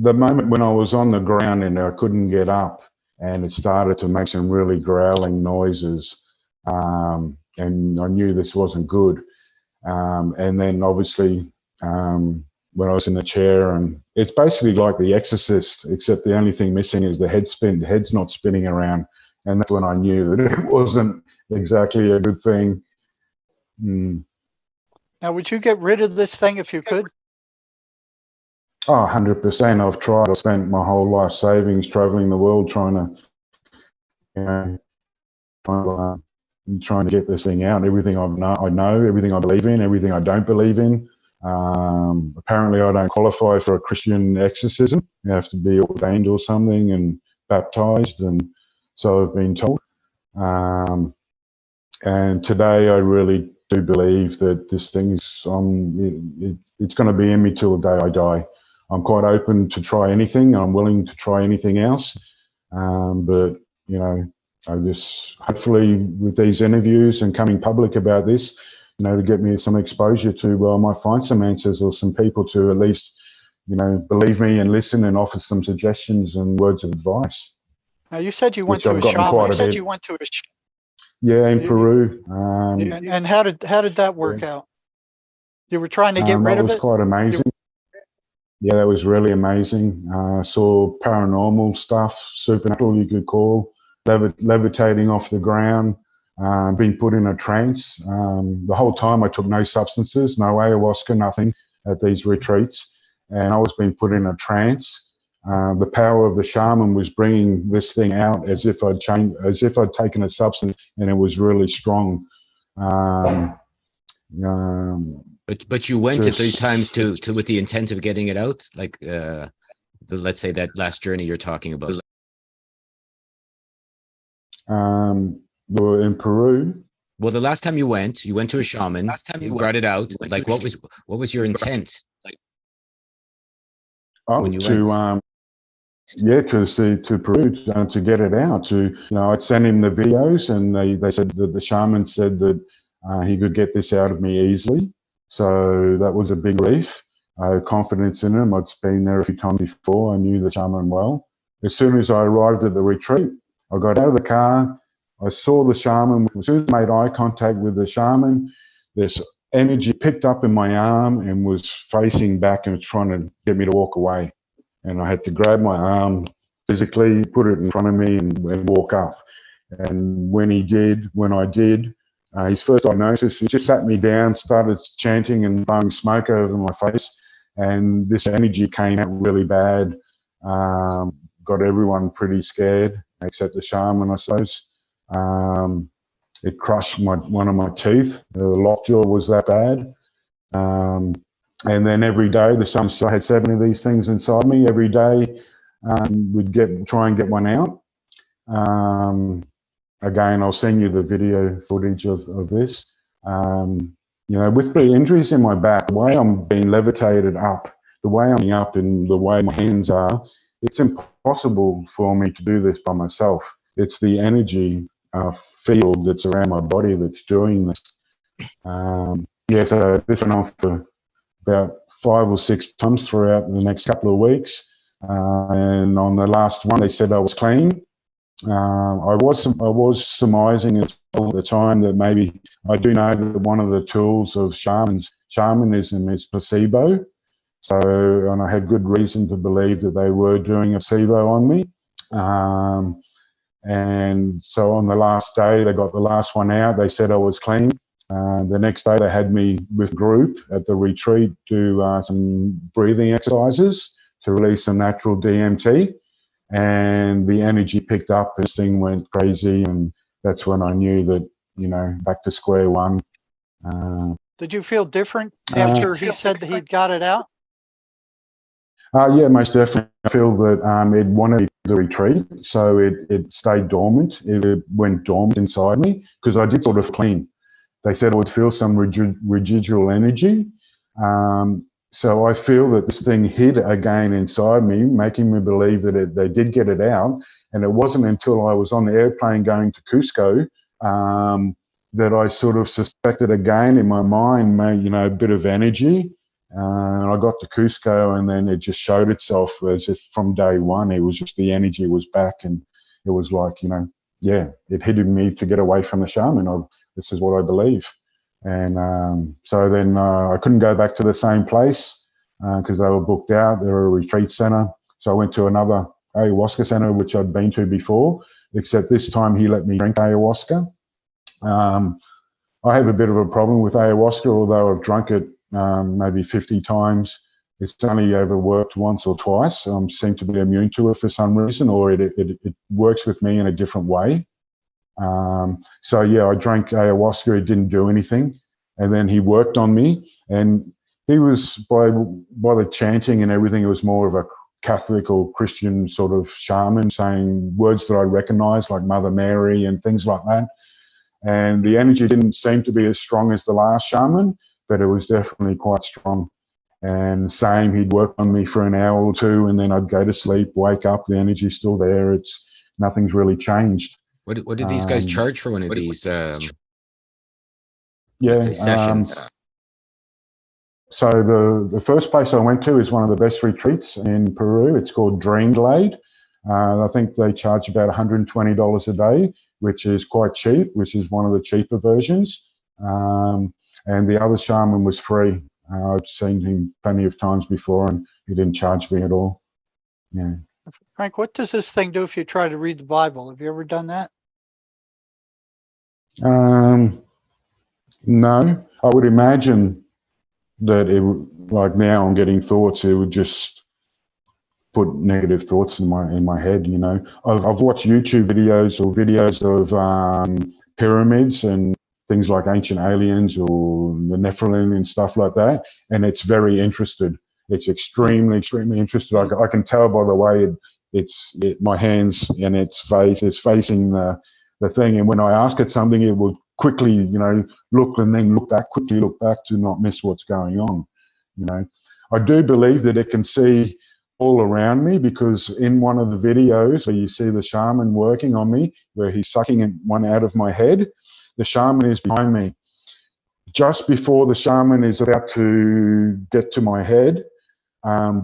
The moment when I was on the ground and I couldn't get up, and it started to make some really growling noises, and I knew this wasn't good. And then obviously when I was in the chair, and it's basically like The Exorcist, except the only thing missing is the head spin. The head's not spinning around, and that's when I knew that it wasn't exactly a good thing. Now, would you get rid of this thing if you could? Oh, 100%. I've tried. I've spent my whole life savings traveling the world trying to get this thing out. Everything I know, everything I believe in, everything I don't believe in. Apparently, I don't qualify for a Christian exorcism. You have to be ordained or something and baptized, and so I've been told. And today, I really do believe that this thing is it's going to be in me till the day I die. I'm quite open to try anything. I'm willing to try anything else. But, I just, hopefully with these interviews and coming public about this, to get me some exposure to, well, I might find some answers or some people to at least, believe me and listen and offer some suggestions and words of advice. Now, you said you went to a shaman. Yeah, in Peru. And how did that work out? You were trying to get rid of it? That was quite amazing. Yeah, that was really amazing. Saw paranormal stuff, supernatural you could call, levitating off the ground, being put in a trance. The whole time I took no substances, no ayahuasca, nothing at these retreats. And I was being put in a trance. The power of the shaman was bringing this thing out as if I'd taken a substance, and it was really strong. But you went at these times to with the intent of getting it out, like let's say that last journey you're talking about. In Peru. Well, the last time you went to a shaman. You brought it out. Like, what was your intent? When you went? To Peru to get it out. I'd send him the videos, and they said that the shaman said that he could get this out of me easily. So that was a big relief. I had confidence in him. I'd been there a few times before. I knew the shaman well. As soon as I arrived at the retreat, I got out of the car, I saw the shaman. As soon as I made eye contact with the shaman, this energy picked up in my arm and was facing back and was trying to get me to walk away. And I had to grab my arm physically, put it in front of me and walk up. And when I did, his first diagnosis, he just sat me down, started chanting and blowing smoke over my face. And this energy came out really bad, got everyone pretty scared, except the shaman, I suppose. It crushed one of my teeth. The lockjaw was that bad. And then every day, I had 7 of these things inside me. Every day, we'd try and get one out. Again, I'll send you the video footage of this. With the injuries in my back, the way I'm being levitated up, the way I'm up and the way my hands are, it's impossible for me to do this by myself. It's the energy field that's around my body that's doing this. So this went on for about 5 or 6 times throughout the next couple of weeks. And on the last one, they said I was clean. I was surmising at the time that maybe I do know that one of the tools of shamanism is placebo. So, and I had good reason to believe that they were doing a placebo on me. And so on the last day, they got the last one out. They said I was clean. The next day, they had me with group at the retreat do some breathing exercises to release some natural DMT. And the energy picked up, this thing went crazy, and that's when I knew that, back to square one. Did you feel different after he said that he'd got it out? Yeah, most definitely. I feel that it wanted the retreat, so it stayed dormant. It went dormant inside me because I did sort of clean. They said I would feel some residual energy. So I feel that this thing hid again inside me, making me believe that they did get it out. And it wasn't until I was on the airplane going to Cusco that I sort of suspected again in my mind, a bit of energy. And I got to Cusco, and then it just showed itself as if from day one, it was just the energy was back. And it was like, it hit me to get away from the shaman. This is what I believe. And so then I couldn't go back to the same place because they were booked out. They were a retreat center. So I went to another ayahuasca center, which I'd been to before, except this time he let me drink ayahuasca. I have a bit of a problem with ayahuasca, although I've drunk it maybe 50 times. It's only ever worked once or twice. I seem to be immune to it for some reason, or it works with me in a different way. So yeah, I drank ayahuasca, it didn't do anything. And then he worked on me, and he was, by the chanting and everything, it was more of a Catholic or Christian sort of shaman saying words that I recognized, like Mother Mary and things like that. And the energy didn't seem to be as strong as the last shaman, but it was definitely quite strong. And same, he'd work on me for an hour or two, and then I'd go to sleep, wake up, the energy's still there. Nothing's really changed. What did these guys charge for one of these sessions? So the first place I went to is one of the best retreats in Peru. It's called Dream Glade. I think they charge about $120 a day, which is quite cheap, which is one of the cheaper versions. And the other shaman was free. I've seen him plenty of times before, and he didn't charge me at all. Yeah. Frank, what does this thing do if you try to read the Bible? Have you ever done that? No, I would imagine that it would, like now I'm getting thoughts, it would just put negative thoughts in my head. I've watched YouTube videos or videos of pyramids and things like ancient aliens or the Nephilim and stuff like that, and it's very interested. It's extremely interested. I can tell by the way my hands and its face is facing the thing, and when I ask it something, it will quickly, look and then look back to not miss what's going on. I do believe that it can see all around me, because in one of the videos where you see the shaman working on me, where he's sucking one out of my head, the shaman is behind me. Just before the shaman is about to get to my head,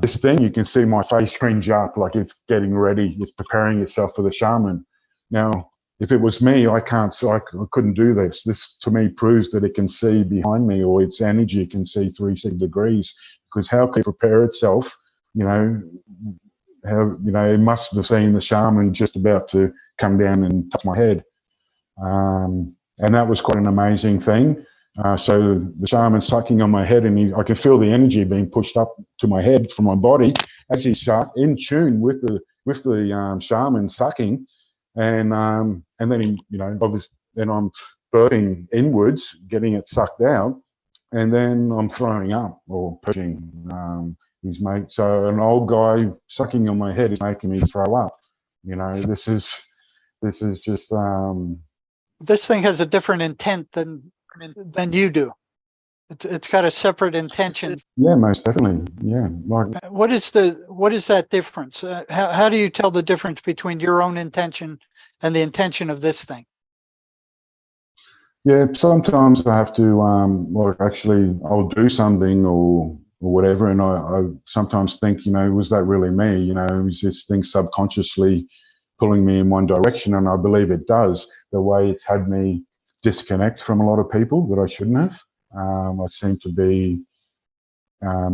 this thing, you can see my face cringe up, like it's getting ready, it's preparing itself for the shaman. Now, if it was me, I couldn't do this. This to me proves that it can see behind me, or its energy can see 360 degrees. Because how can it prepare itself? You know, it must have seen the shaman just about to come down and touch my head, and that was quite an amazing thing. So the shaman sucking on my head, and I can feel the energy being pushed up to my head from my body as he's in tune with the shaman sucking, and then obviously then I'm burping inwards, getting it sucked out, and then I'm throwing up or pushing. So an old guy sucking on my head is making me throw up. This is just. This thing has a different intent than you do. It's got a separate intention. Yeah, most definitely. Yeah. What is that difference? How do you tell the difference between your own intention and the intention of this thing? Yeah, sometimes I have to I'll do something or whatever, and I sometimes think, was that really me? Is this thing subconsciously pulling me in one direction? And I believe it does, the way it's had me disconnect from a lot of people that I shouldn't have. I seem to be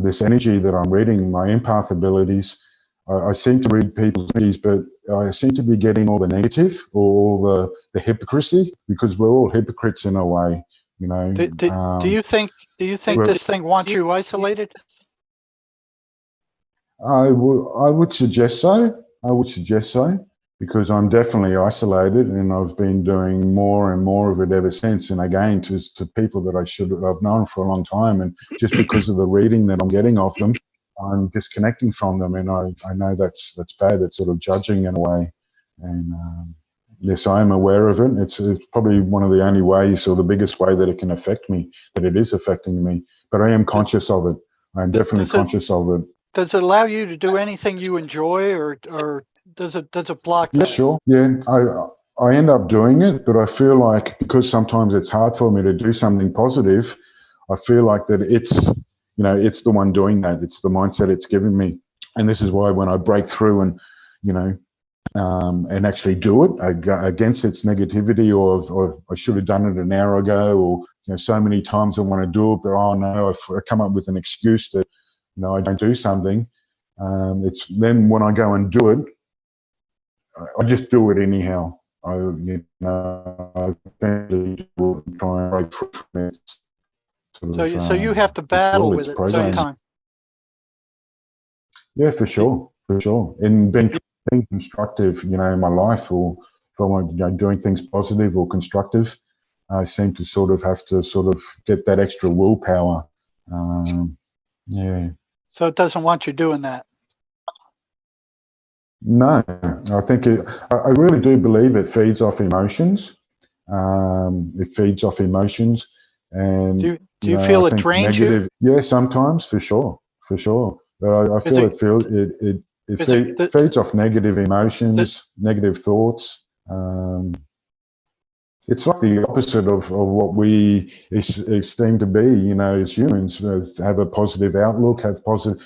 this energy that I'm reading, my empath abilities, I seem to read people's energies, but I seem to be getting all the negative or all the hypocrisy, because we're all hypocrites in a way. Do you think this thing wants you isolated? I would suggest so. Because I'm definitely isolated, and I've been doing more and more of it ever since. And again, to people that I've known for a long time, and just because of the reading that I'm getting of them, I'm disconnecting from them, and I know that's bad. That's sort of judging in a way. And yes, I am aware of it. It's probably one of the only ways, or the biggest way, that it can affect me, that it is affecting me. But I am conscious of it. I'm definitely conscious of it. Does it allow you to do anything you enjoy, or does it block that? Yeah, sure. Yeah, I end up doing it, but I feel like, because sometimes it's hard for me to do something positive, I feel like that it's the one doing that. It's the mindset it's given me. And this is why when I break through and, and actually do it against its negativity, or I should have done it an hour ago, or, so many times I want to do it, but oh no, I come up with an excuse that, I don't do something. It's then when I go and do it, I just do it anyhow. I eventually try and break free from it. So you have to battle with it sometimes. Yeah, for sure. And being constructive, in my life, or if I want, doing things positive or constructive, I seem to sort of have to get that extra willpower. Yeah. So it doesn't want you doing that. No, I think I really do believe it feeds off emotions. It feeds off emotions, and do you feel it drains you? Yeah, sometimes, for sure. But I feel it feeds off negative emotions, negative thoughts. It's like the opposite of what we esteem to be, as humans, have a positive outlook, have positive,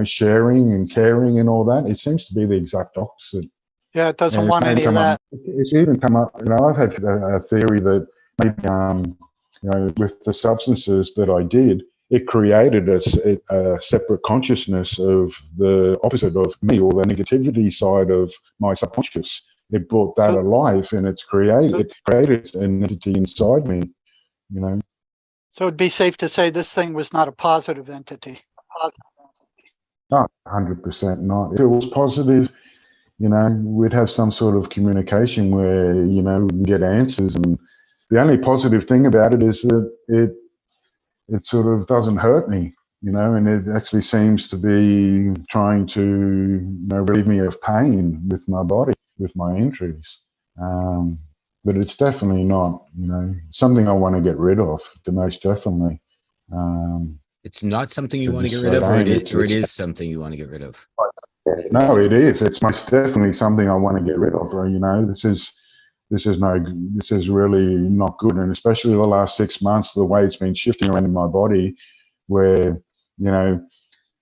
sharing and caring and all that. It seems to be the exact opposite. Yeah, it doesn't want any of that. It's even come up, I've had a theory that maybe, with the substances that I did, it created a separate consciousness of the opposite of me, or the negativity side of my subconscious. It brought that alive, and it created an entity inside me, So it'd be safe to say this thing was not a positive entity. No, 100% not. If it was positive, we'd have some sort of communication where, we can get answers. And the only positive thing about it is that it sort of doesn't hurt me, and it actually seems to be trying to, relieve me of pain with my body, with my injuries. But it's definitely not, something I want to get rid of, most definitely. It's not something you want to get rid of, or it is something you want to get rid of? No, it is. It's most definitely something I want to get rid of. This is really not good. And especially the last 6 months, the way it's been shifting around in my body, where,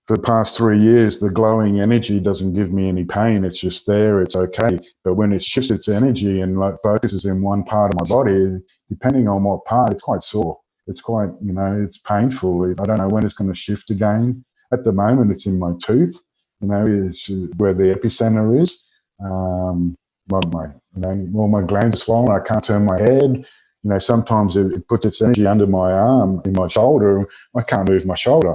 for the past 3 years, the glowing energy doesn't give me any pain. It's just there. It's okay. But when it shifts its energy and like focuses in one part of my body, depending on what part, it's quite sore. It's quite, it's painful. I don't know when it's going to shift again. At the moment, it's in my tooth. Is where the epicenter is. My glands are swollen. I can't turn my head. Sometimes it puts its energy under my arm, in my shoulder. I can't move my shoulder.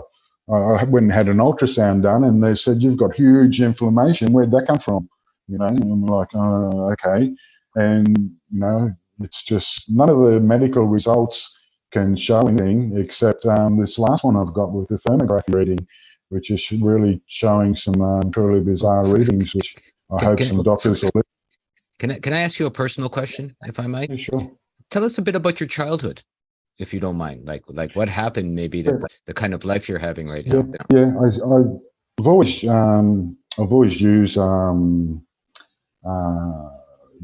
I went and had an ultrasound done, and they said, you've got huge inflammation. Where'd that come from? And I'm like, oh, okay. And, it's just none of the medical results can show anything except this last one I've got with the thermography reading, which is really showing some truly bizarre readings, which I hope some doctors will listen. Can I ask you a personal question, if I might? Yeah, sure. Tell us a bit about your childhood, if you don't mind. Like what happened, maybe the kind of life you're having right now. Yeah, I've always used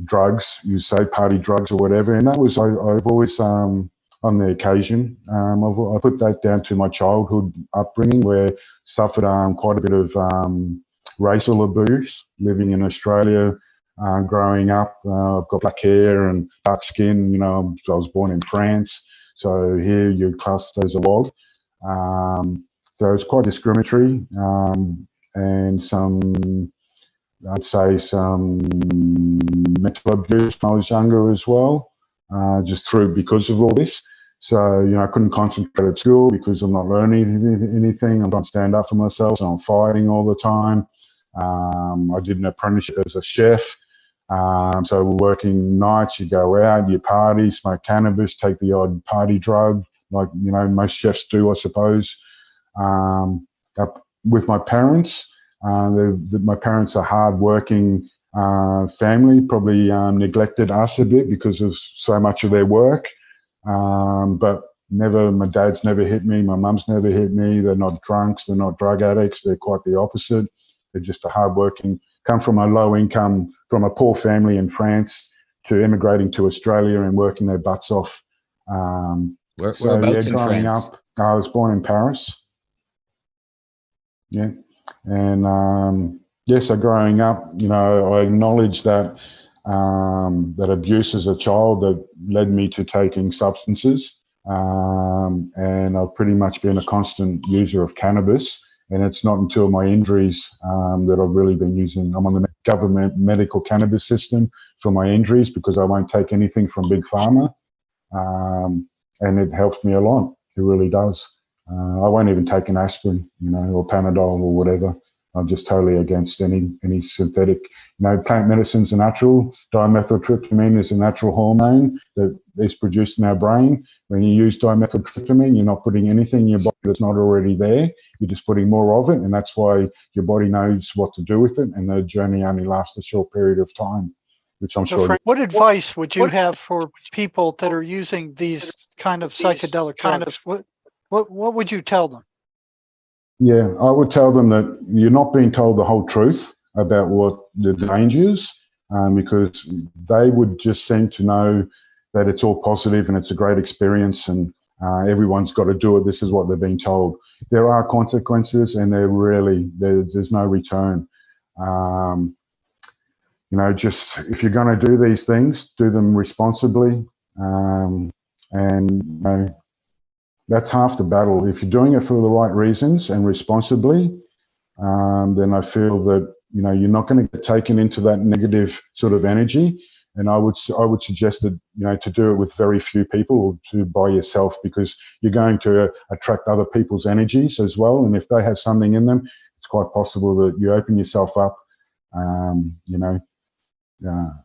drugs, you say party drugs or whatever, and that was I've always on the occasion. I put that down to my childhood upbringing, where I suffered quite a bit of racial abuse living in Australia. Growing up, I've got black hair and dark skin. I was born in France, so here you're classed as a wog. So it's quite discriminatory, and I'd say some mental abuse when I was younger as well, just because of all this. So, I couldn't concentrate at school because I'm not learning anything. I'm trying to stand up for myself, so I'm fighting all the time. I did an apprenticeship as a chef. So working nights, you go out, you party, smoke cannabis, take the odd party drug, like, most chefs do, I suppose. With my parents, my parents are hard-working family, probably neglected us a bit because of so much of their work. But my dad's never hit me, my mum's never hit me. They're not drunks, they're not drug addicts, they're quite the opposite. They're just a hard-working, come from a low income, from a poor family in France to immigrating to Australia and working their butts off. Whereabouts in France? I was born in Paris. Yeah. And so growing up, I acknowledge that that abuse as a child that led me to taking substances. And I've pretty much been a constant user of cannabis. And it's not until my injuries that I've really been using. I'm on the government medical cannabis system for my injuries because I won't take anything from Big Pharma. And it helps me a lot. It really does. I won't even take an aspirin, or Panadol or whatever. I'm just totally against any synthetic. Plant medicines are natural. Dimethyltryptamine is a natural hormone that is produced in our brain. When you use dimethyltryptamine, you're not putting anything in your body that's not already there. You're just putting more of it, and that's why your body knows what to do with it, and the journey only lasts a short period of time, which I'm sure. Frank, what advice would you have for people that are using these kind of psychedelic drugs? What would you tell them? Yeah, I would tell them that you're not being told the whole truth about what the dangers, because they would just seem to know that it's all positive and it's a great experience and everyone's got to do it. This is what they're being told. There are consequences, and there's no return. Just if you're going to do these things, do them responsibly, and that's half the battle. If you're doing it for the right reasons and responsibly, then I feel that you're not going to get taken into that negative sort of energy. And I would suggest that to do it with very few people, or to by yourself, because you're going to attract other people's energies as well. And if they have something in them, it's quite possible that you open yourself up. And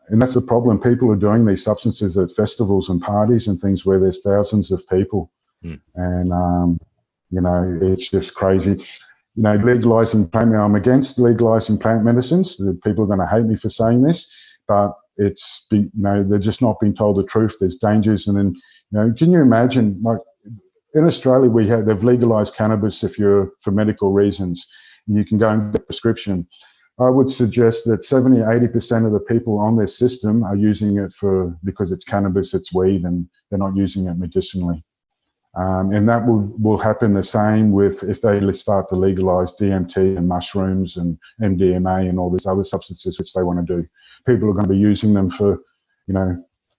that's the problem. People are doing these substances at festivals and parties and things where there's thousands of people. And, it's just crazy. Legalizing plant, I'm against legalizing plant medicines. People are going to hate me for saying this, but they're just not being told the truth. There's dangers. And then, can you imagine, like in Australia, they've legalized cannabis for medical reasons. And you can go and get a prescription. I would suggest that 70, 80% of the people on their system are using it because it's cannabis, it's weed, and they're not using it medicinally. And that will happen the same with if they start to legalize DMT and mushrooms and MDMA and all these other substances which they want to do. People are going to be using them for,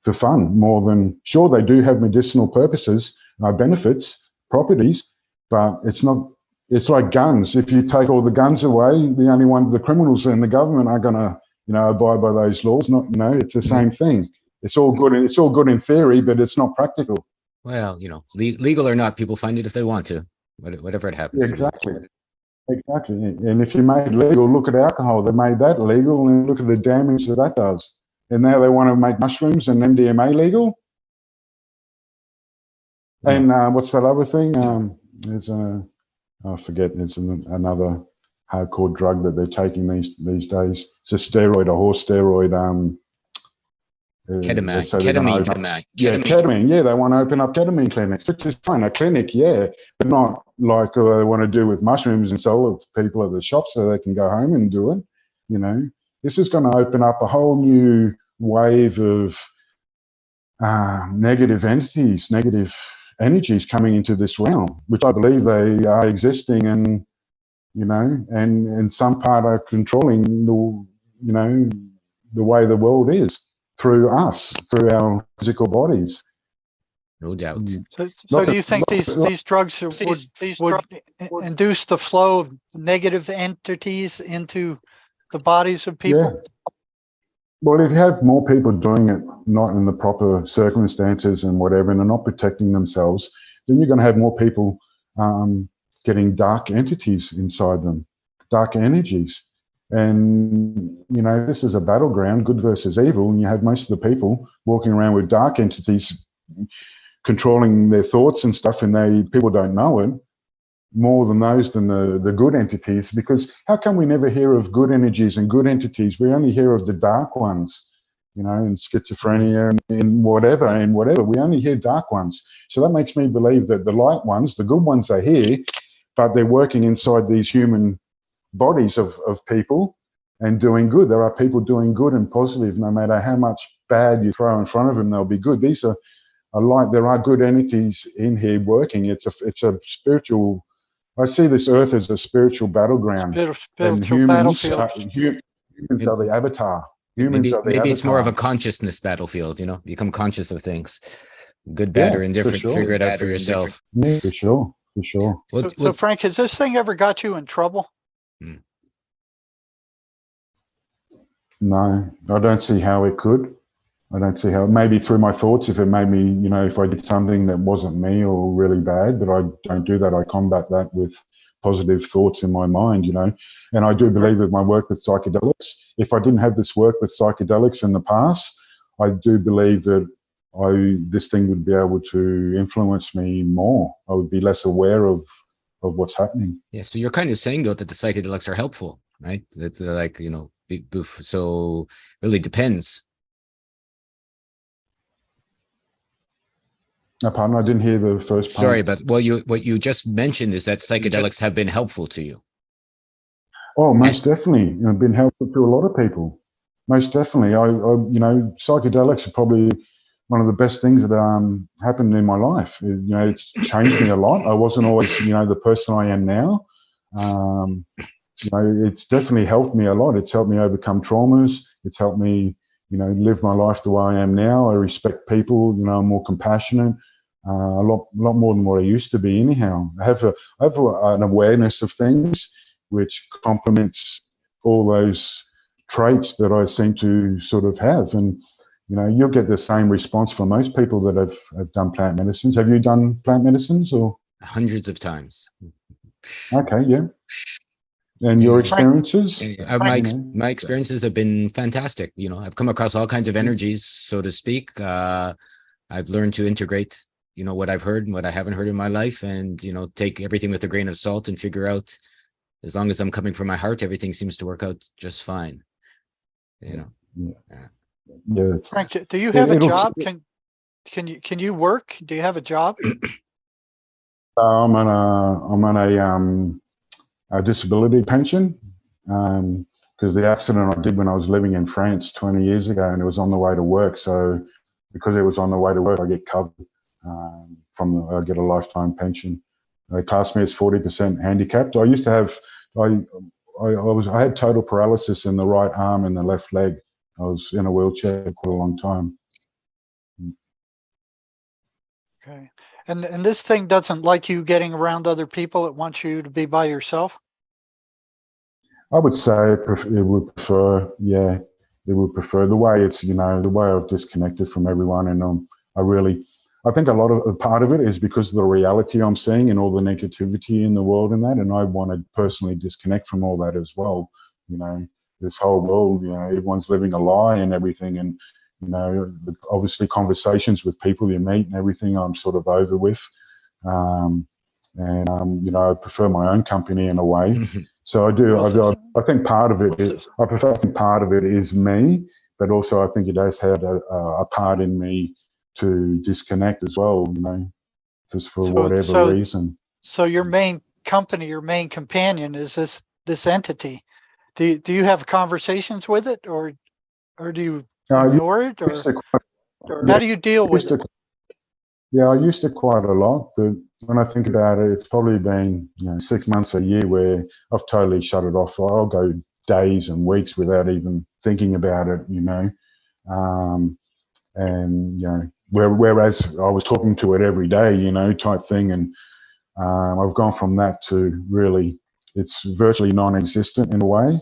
for fun more than, sure, they do have medicinal purposes, benefits, properties, but it's like guns. If you take all the guns away, the criminals in the government are going to, abide by those laws. It's the same thing. It's all good in theory, but it's not practical. Well, legal or not, people find it if they want to, whatever it happens. Exactly. And if you made it legal, look at alcohol. They made that legal, and look at the damage that does. And now they want to make mushrooms and MDMA legal. Yeah. And what's that other thing? I forget. There's another hardcore drug that they're taking these days. It's a steroid, a horse steroid. Ketamine. Ketamine. Yeah, they want to open up ketamine clinics, which is fine. A clinic, yeah, but not like they want to do with mushrooms and sell it to people at the shop so they can go home and do it. This is going to open up a whole new wave of negative entities, negative energies coming into this realm, which I believe they are existing and, and some part are controlling the way the world is. Through us, through our physical bodies. No doubt. So do you think these drugs would induce the flow of negative entities into the bodies of people? Yeah. Well, if you have more people doing it, not in the proper circumstances and whatever, and they're not protecting themselves, then you're going to have more people getting dark entities inside them, dark energies. And, this is a battleground, good versus evil, and you have most of the people walking around with dark entities controlling their thoughts and stuff, and people don't know it more than the good entities, because how come we never hear of good energies and good entities? We only hear of the dark ones, and schizophrenia and whatever. We only hear dark ones. So that makes me believe that the light ones, the good ones are here, but they're working inside these human bodies of people and doing good. There are people doing good and positive. No matter how much bad you throw in front of them, they'll be good. These are light. There are good entities in here working. It's a spiritual. I see this earth as a spiritual battleground. Spiritual battlefield. Humans are the avatar. Maybe it's more of a consciousness battlefield. Become conscious of things, good, bad, or indifferent. Sure. Figure it out for yourself. Yeah, for sure. So Frank, has this thing ever got you in trouble? No, I don't see how it could. I don't see how. Maybe through my thoughts, if it made me, if I did something that wasn't me or really bad, but I don't do that. I combat that with positive thoughts in my mind, And I do believe with my work with psychedelics, if I didn't have this work with psychedelics in the past, I do believe that this thing would be able to influence me more. I would be less aware of what's happening. Yeah, so you're kind of saying, though, that the psychedelics are helpful, right? It's like, so really depends. Pardon, I didn't hear the first part. Sorry, but what you just mentioned is that psychedelics have been helpful to you. Oh, most definitely. Been helpful to a lot of people. Most definitely. Psychedelics are probably one of the best things that happened in my life. It's changed me a lot. I wasn't always, the person I am now. It's definitely helped me a lot. It's helped me overcome traumas. It's helped me, live my life the way I am now. I respect people. I'm more compassionate. A lot more than what I used to be. Anyhow, I have an awareness of things which complements all those traits that I seem to sort of have. And you'll get the same response from most people that have done plant medicines. Have you done plant medicines or? Hundreds of times. Okay, yeah. And your experiences? My experiences have been fantastic. I've come across all kinds of energies, so to speak. I've learned to integrate, what I've heard and what I haven't heard in my life, and, take everything with a grain of salt and figure out, as long as I'm coming from my heart, everything seems to work out just fine. Yeah. Frank, do you have a job? Can you work? Do you have a job? I'm on a disability pension because the accident I did when I was living in France 20 years ago, and it was on the way to work. So because it was on the way to work, I get covered I get a lifetime pension. They class me as 40% handicapped. I used to have, I had total paralysis in the right arm and the left leg. I was in a wheelchair for quite a long time. Okay. And this thing doesn't like you getting around other people. It wants you to be by yourself. I would say it would prefer, yeah, it would prefer the way it's, the way I've disconnected from everyone. And I think a part of it is because of the reality I'm seeing and all the negativity in the world and that. And I want to personally disconnect from all that as well. This whole world, everyone's living a lie and everything. And, obviously conversations with people you meet and everything I'm sort of over with. I prefer my own company in a way. So I do. I think part of it is. I think part of it is me, but also I think it has had a part in me to disconnect as well. Just for whatever reason. So your main company, your main companion is this entity. Do you have conversations with it, or do you ignore it, or how do you deal with it? Yeah, I used it quite a lot, but when I think about it, it's probably been 6 months, a year where I've totally shut it off. I'll go days and weeks without even thinking about it, whereas I was talking to it every day, type thing, and I've gone from that to really, it's virtually non-existent in a way.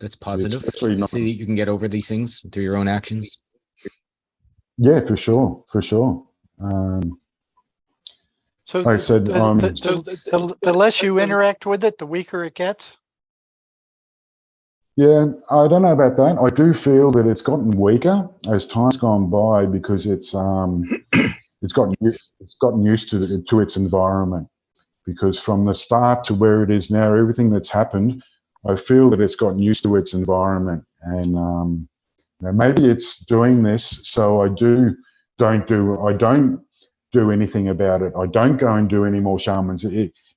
That's positive. See that you can get over these things through your own actions. Yeah, for sure. So like I said, the less you interact with it, the weaker it gets. Yeah, I don't know about that. I do feel that it's gotten weaker as time's gone by because it's gotten used to its environment. Because from the start to where it is now, everything that's happened, I feel that it's gotten used to its environment, and maybe it's doing this so I don't do anything about it. I don't go and do any more shamans.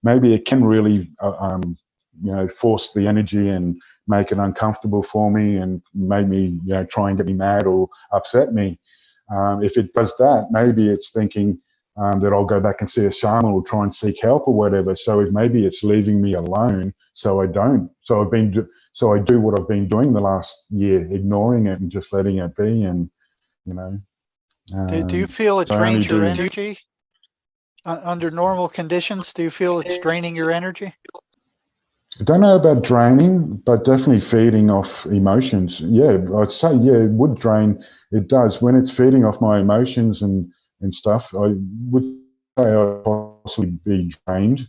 Maybe it can really force the energy and make it uncomfortable for me and make me try and get me mad or upset me. If it does that, maybe it's thinking that I'll go back and see a shaman or try and seek help or whatever. So maybe it's leaving me alone, so I don't. So I do what I've been doing the last year, ignoring it and just letting it be. And do you feel it drains your energy under normal conditions? Do you feel it's draining your energy? I don't know about draining, but definitely feeding off emotions. Yeah, I'd say, it would drain. It does. When it's feeding off my emotions and stuff, I would say I'd possibly be drained.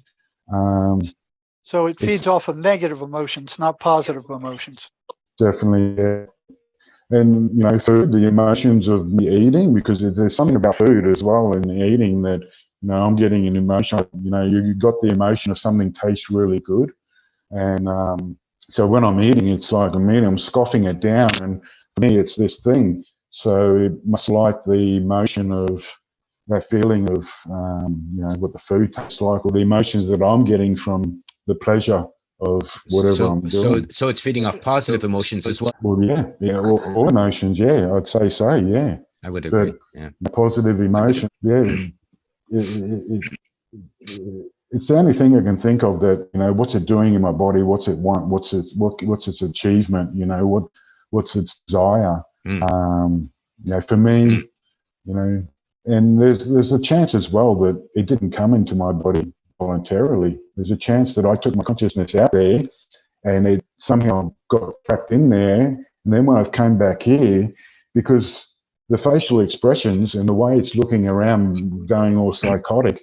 So it feeds off of negative emotions, not positive emotions. Definitely, yeah. And, food, the emotions of me eating, because there's something about food as well in eating that, I'm getting an emotion. You got the emotion of something tastes really good. And so when I'm eating, it's like I'm scoffing it down, and for me, it's this thing. So it must like the emotion of that feeling of, what the food tastes like, or the emotions that I'm getting from the pleasure of whatever I'm doing. So it's feeding off positive emotions as well. Well, yeah, all emotions, yeah, I'd say so, yeah. I would agree. Yeah, positive emotion, yeah. It's the only thing I can think of that, what's it doing in my body? What's it want? What's its achievement? What's its desire? For me, and there's a chance as well that it didn't come into my body voluntarily. There's a chance that I took my consciousness out there and it somehow got trapped in there. And then when I came back here, because the facial expressions and the way it's looking around, going all psychotic,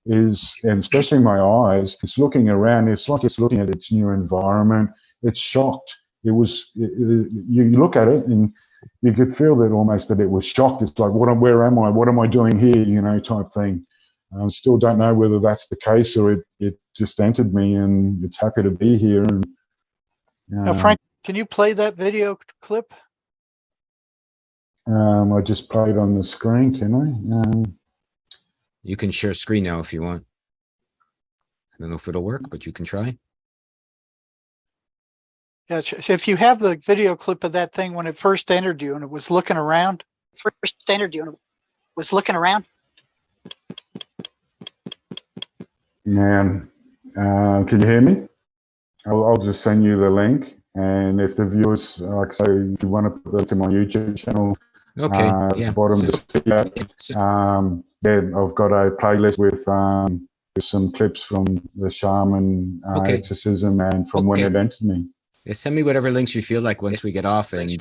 and especially my eyes, it's looking around, it's like it's looking at its new environment. It's shocked. You look at it and you could feel that almost that it was shocked. It's like, where am I? What am I doing here? Type thing. I still don't know whether that's the case or it just entered me and it's happy to be here. And, now, Frank, can you play that video clip? I just played on the screen, can I? You can share screen now if you want. I don't know if it'll work, but you can try. Yeah, so if you have the video clip of that thing when it first entered you and it was looking around. around. Man, can you hear me? I'll just send you the link, and if the viewers, like I say, if you want to put them on my YouTube channel, Okay. at Yeah. the bottom So- just see that. I've got a playlist with some clips from the shaman Okay. exorcism and from when Okay. it entered me. Yeah, send me whatever links you feel like once we get off, and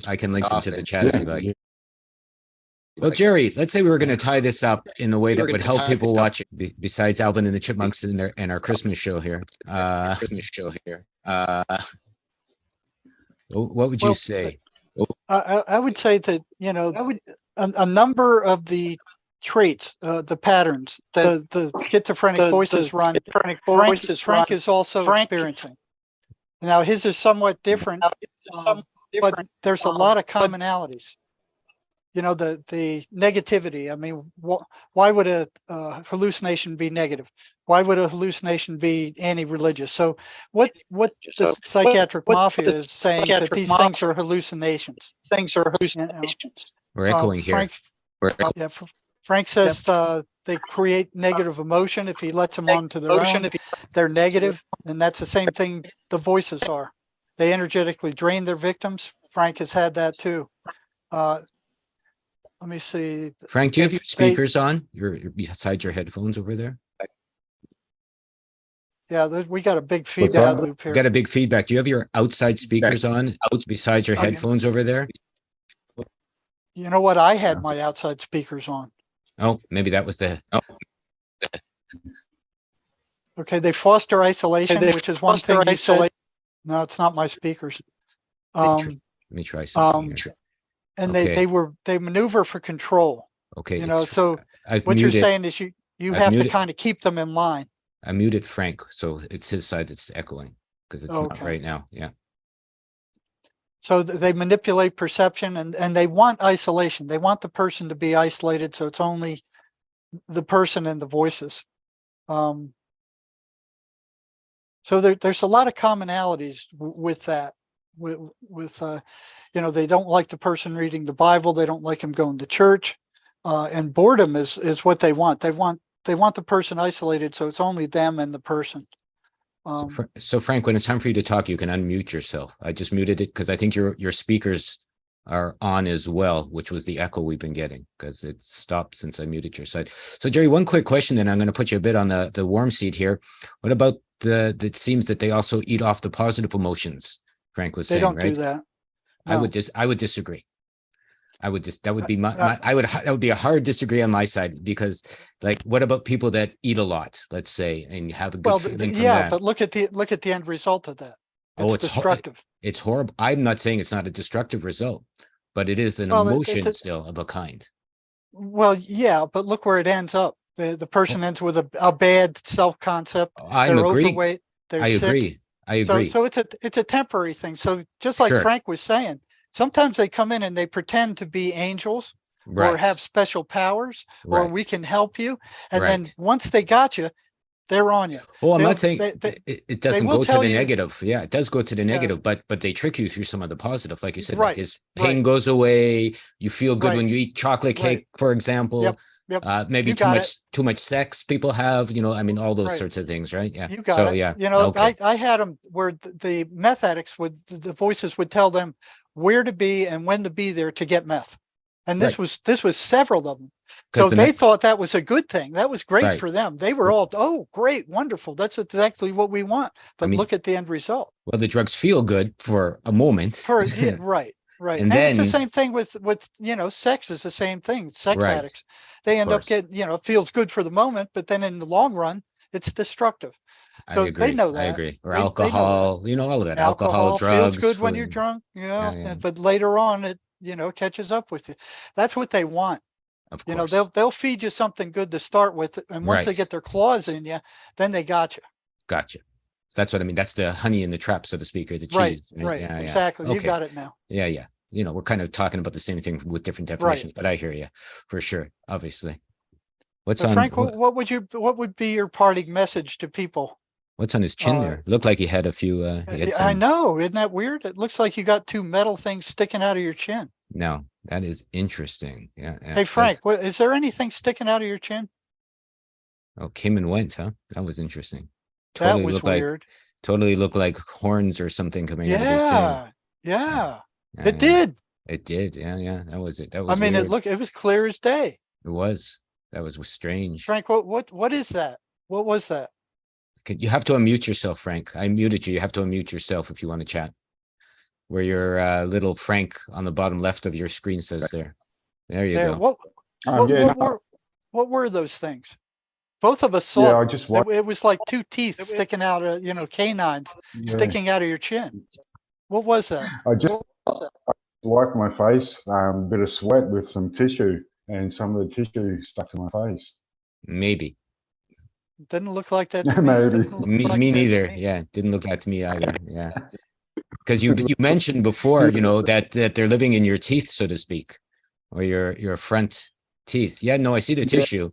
I can link them to the chat if you like. Well, Jerry, let's say we were going to tie this up in a way that would help people watch it, besides Alvin and the Chipmunks and our Christmas show here. What would you say? I would say that, a number of the traits, the patterns, the schizophrenic voices run, Frank is also experiencing. Now, his is somewhat different, but there's a lot of commonalities. The negativity. I mean, why would a hallucination be negative? Why would a hallucination be anti-religious? So what the psychiatric mafia is saying that these things are hallucinations. We're echoing here. Frank says they create negative emotion if he lets them onto their own. They're negative, and that's the same thing the voices are. They energetically drain their victims. Frank has had that too. Let me see. Frank, do you have your speakers on? You're beside your headphones over there? Yeah, we got a big feedback loop here. Got a big feedback. Do you have your outside speakers on beside your headphones over there? You know what? I had my outside speakers on. Oh, maybe that was the. Okay, they foster isolation, which is one thing you said. No, it's not my speakers. Let me try something here. And Okay. they maneuver for control. Okay. So what you're saying is you have to kind of keep them in line. I muted Frank, so it's his side that's echoing because it's not right now. Yeah. So they manipulate perception, and they want isolation. They want the person to be isolated, so it's only the person and the voices. So there's a lot of commonalities with that. They don't like the person reading the Bible. They don't like him going to church, and boredom is what they want. They want the person isolated, so it's only them and the person. So Frank, when it's time for you to talk, you can unmute yourself. I just muted it because I think your speakers are on as well, which was the echo we've been getting because it stopped since I muted your side. So Jerry, one quick question, then I'm going to put you a bit on the warm seat here. What about it seems that they also eat off the positive emotions? Frank was saying, right? They don't do that. No. I would disagree. That would be that would be a hard disagree on my side because, like, what about people that eat a lot, let's say, and have a good feeling from that? But look at the end result of that. It's destructive. It's horrible. I'm not saying it's not a destructive result, but it is an emotion still of a kind. Well, yeah, but look where it ends up. The person ends with a bad self-concept. I They're agree. overweight. They're sick. Agree. I agree. So it's a temporary thing. So just like Frank was saying, sometimes they come in and they pretend to be angels or have special powers or we can help you. And then once they got you, they're on you. Well, I'm not saying it doesn't go to the negative. Yeah, it does go to the negative, but they trick you through some of the positive. Like you said, like his pain goes away. You feel good when you eat chocolate cake, for example. Yep. Maybe too much sex people have, I mean, all those sorts of things, right? Yeah. You got it. Yeah. I had them where the meth addicts the voices would tell them where to be and when to be there to get meth. And this was several of them. So they thought that was a good thing. That was great for them. They were all, oh, great, wonderful. That's exactly what we want. But look at the end result. Well, the drugs feel good for a moment. Right. And then it's the same thing with sex is the same thing. Sex addicts, they end up getting, it feels good for the moment, but then in the long run, it's destructive. So they know that. I agree. Or alcohol, all of that. Alcohol, drugs. Feels good when you're drunk, but later on it, catches up with you. That's what they want. Of course. They'll feed you something good to start with. And once they get their claws in you, then they got you. Gotcha. That's what I mean. That's the honey in the trap, so to speak, or the cheese. Right. Yeah, exactly. Okay. You got it now. Yeah. We're kind of talking about the same thing with different definitions, but I hear you for sure. Obviously. Frank, what would be your parting message to people? What's on his chin there? Looked like he had a few. I know. Isn't that weird? It looks like you got two metal things sticking out of your chin. No, that is interesting. Yeah. Hey, Frank, is there anything sticking out of your chin? Oh, came and went, huh? That was interesting. That was weird. Totally looked like horns or something coming out of his chin. Yeah. Yeah, It did. It did. Yeah. That was it. That I was mean, weird. it was clear as day. It was. That was strange. Frank, what is that? What was that? You have to unmute yourself, Frank. I muted you. You have to unmute yourself if you want to chat. Where your little Frank on the bottom left of your screen says there. There you go. What were those things? Both of us saw. Yeah, I just watched. It was like two teeth sticking out of, canines sticking out of your chin. What was that? I just wiped my face, bit of sweat with some tissue, and some of the tissue stuck to my face. Maybe. Didn't look like that. Maybe. Me neither. Yeah, didn't look like to me either. Yeah, because you mentioned before, that they're living in your teeth, so to speak, or your front teeth. Yeah, no, I see the tissue.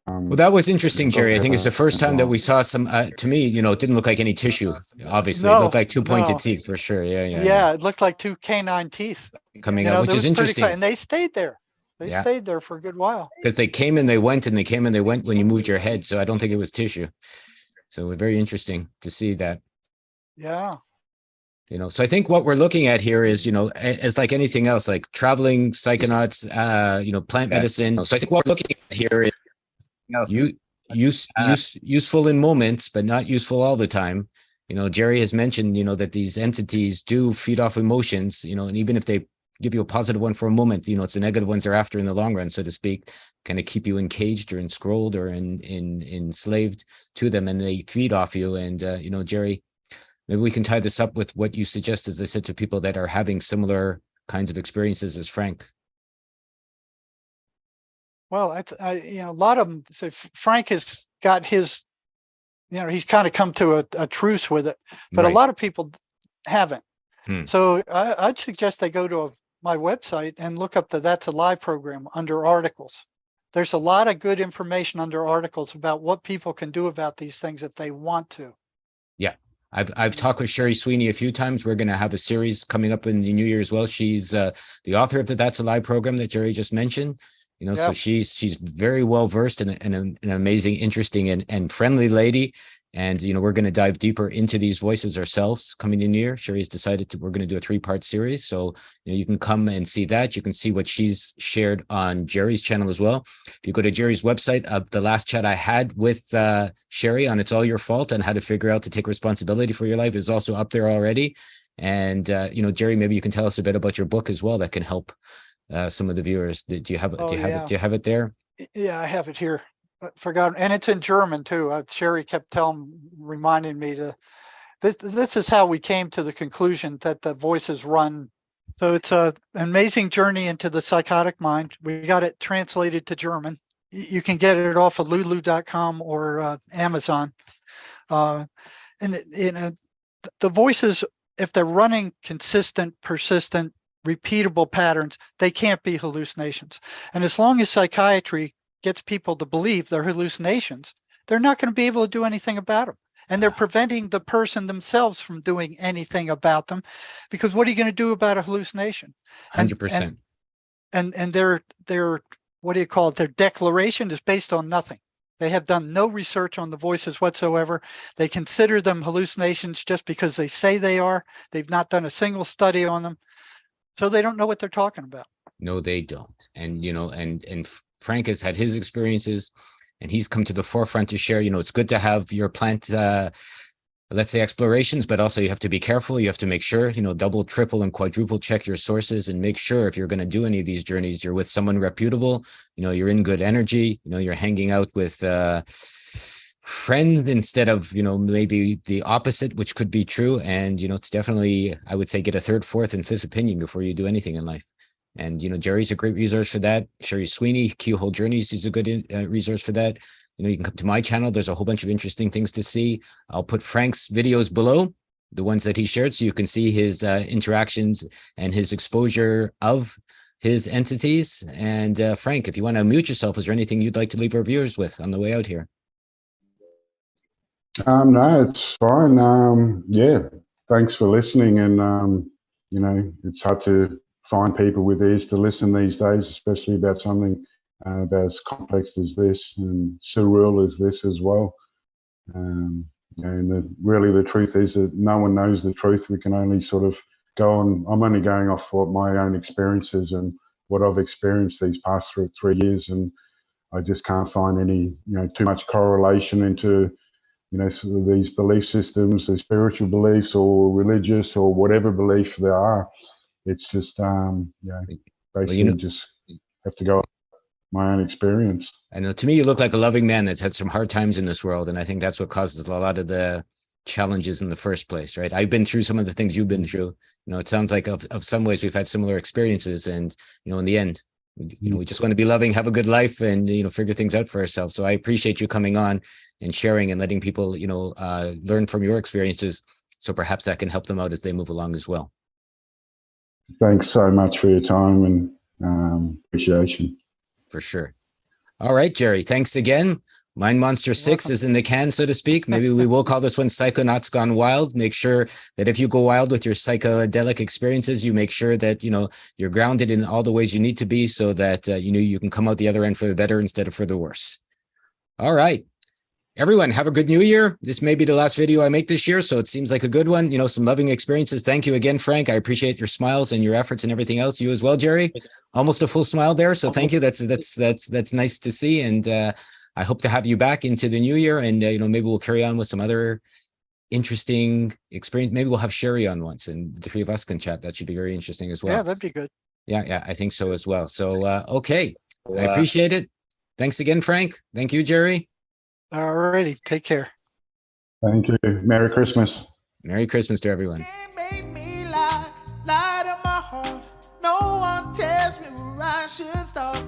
Well, that was interesting, Jerry. I think it's the first time that we saw some. To me, it didn't look like any tissue. Obviously, it looked like two pointed teeth for sure. Yeah. It looked like two canine teeth coming out, which is interesting. And they stayed there. They stayed there for a good while. Because they came and they went, and they came and they went when you moved your head. So I don't think it was tissue. So very interesting to see that. Yeah. So I think what we're looking at here is, as like anything else, like traveling psychonauts, plant medicine. So I think what we're looking at here is useful in moments, but not useful all the time. Jerry has mentioned, that these entities do feed off emotions, and even if they give you a positive one for a moment, it's the negative ones they're after in the long run, so to speak, kind of keep you encaged or enscrolled or enslaved to them, and they feed off you. And, Jerry, maybe we can tie this up with what you suggest, as I said, to people that are having similar kinds of experiences as Frank. Well, a lot of them say Frank has got his, he's kind of come to a truce with it, but Right. A lot of people haven't. Hmm. So I'd suggest they go to my website and look up the That's a Lie program under articles. There's a lot of good information under articles about what people can do about these things if they want to. Yeah. I've talked with Sherry Sweeney a few times. We're going to have a series coming up in the new year as well. She's the author of the That's a Lie program that Jerry just mentioned. So she's very well versed and an amazing, interesting, and friendly lady. And we're going to dive deeper into these voices ourselves coming in year. Sherry's decided we're going to do a 3-part series. So you can come and see that. You can see what she's shared on Jerry's channel as well. If you go to Jerry's website, the last chat I had with Sherry on It's All Your Fault and how to figure out to take responsibility for your life is also up there already. And Jerry, maybe you can tell us a bit about your book as well that can help some of the viewers. Do you have it there? Yeah, I have it here. Forgotten, and it's in German too. Sherry kept reminding me to. This is how we came to the conclusion that the voices run. So it's an amazing journey into the psychotic mind. We got it translated to German. You can get it off of lulu.com or Amazon. And the voices, if they're running consistent, persistent, repeatable patterns, they can't be hallucinations. And as long as psychiatry gets people to believe they're hallucinations, they're not going to be able to do anything about them. And they're preventing the person themselves from doing anything about them, because what are you going to do about a hallucination? 100%. And their what do you call it? Their declaration is based on nothing. They have done no research on the voices whatsoever. They consider them hallucinations just because they say they are. They've not done a single study on them. So they don't know what they're talking about. No, they don't. And, and Frank has had his experiences, and he's come to the forefront to share. It's good to have your plant, let's say, explorations, but also you have to be careful. You have to make sure, double, triple, and quadruple check your sources, and make sure if you're going to do any of these journeys, you're with someone reputable, you're in good energy, you're hanging out with friends instead of, maybe the opposite, which could be true. And, it's definitely, I would say, get a 3rd, 4th, and 5th opinion before you do anything in life. And, Jerry's a great resource for that. Sherry Sweeney, Keyhole Journeys, is a good resource for that. You can come to my channel. There's a whole bunch of interesting things to see. I'll put Frank's videos below, the ones that he shared, so you can see his interactions and his exposure of his entities. And Frank, if you want to unmute yourself, is there anything you'd like to leave our viewers with on the way out here? No, it's fine. Yeah, thanks for listening. And, it's hard to find people with ears to listen these days, especially about something about as complex as this and surreal as this as well. And really the truth is that no one knows the truth. We can only sort of go on. I'm only going off what my own experiences and what I've experienced these past 3 years, and I just can't find any, too much correlation into, sort of these belief systems, the spiritual beliefs or religious or whatever belief there are. It's just, basically just have to go off my own experience. I know, to me, you look like a loving man that's had some hard times in this world. And I think that's what causes a lot of the challenges in the first place, right? I've been through some of the things you've been through. It sounds like of some ways we've had similar experiences. And, in the end, we just want to be loving, have a good life, and, figure things out for ourselves. So I appreciate you coming on and sharing and letting people, learn from your experiences. So perhaps that can help them out as they move along as well. Thanks so much for your time and appreciation. For sure. All right, Jerry, thanks again. Mind Monster 6 is in the can, so to speak. Maybe we will call this one Psychonauts Gone Wild. Make sure that if you go wild with your psychedelic experiences, you make sure that, you're grounded in all the ways you need to be, so that, you can come out the other end for the better instead of for the worse. All right. Everyone, have a good new year. This may be the last video I make this year, so it seems like a good one. Some loving experiences. Thank you again, Frank. I appreciate your smiles and your efforts and everything else. You as well, Jerry. Almost a full smile there, so thank you. That's nice to see, and I hope to have you back into the new year, and maybe we'll carry on with some other interesting experience. Maybe we'll have Sherry on once, and the three of us can chat. That should be very interesting as well. Yeah, that'd be good. Yeah, I think so as well. So okay, I appreciate it. Thanks again, Frank. Thank you, Jerry. All righty. Take care. Thank you. Merry Christmas. Merry Christmas to everyone. Can't make me lie to my heart. No one tells me where I should start.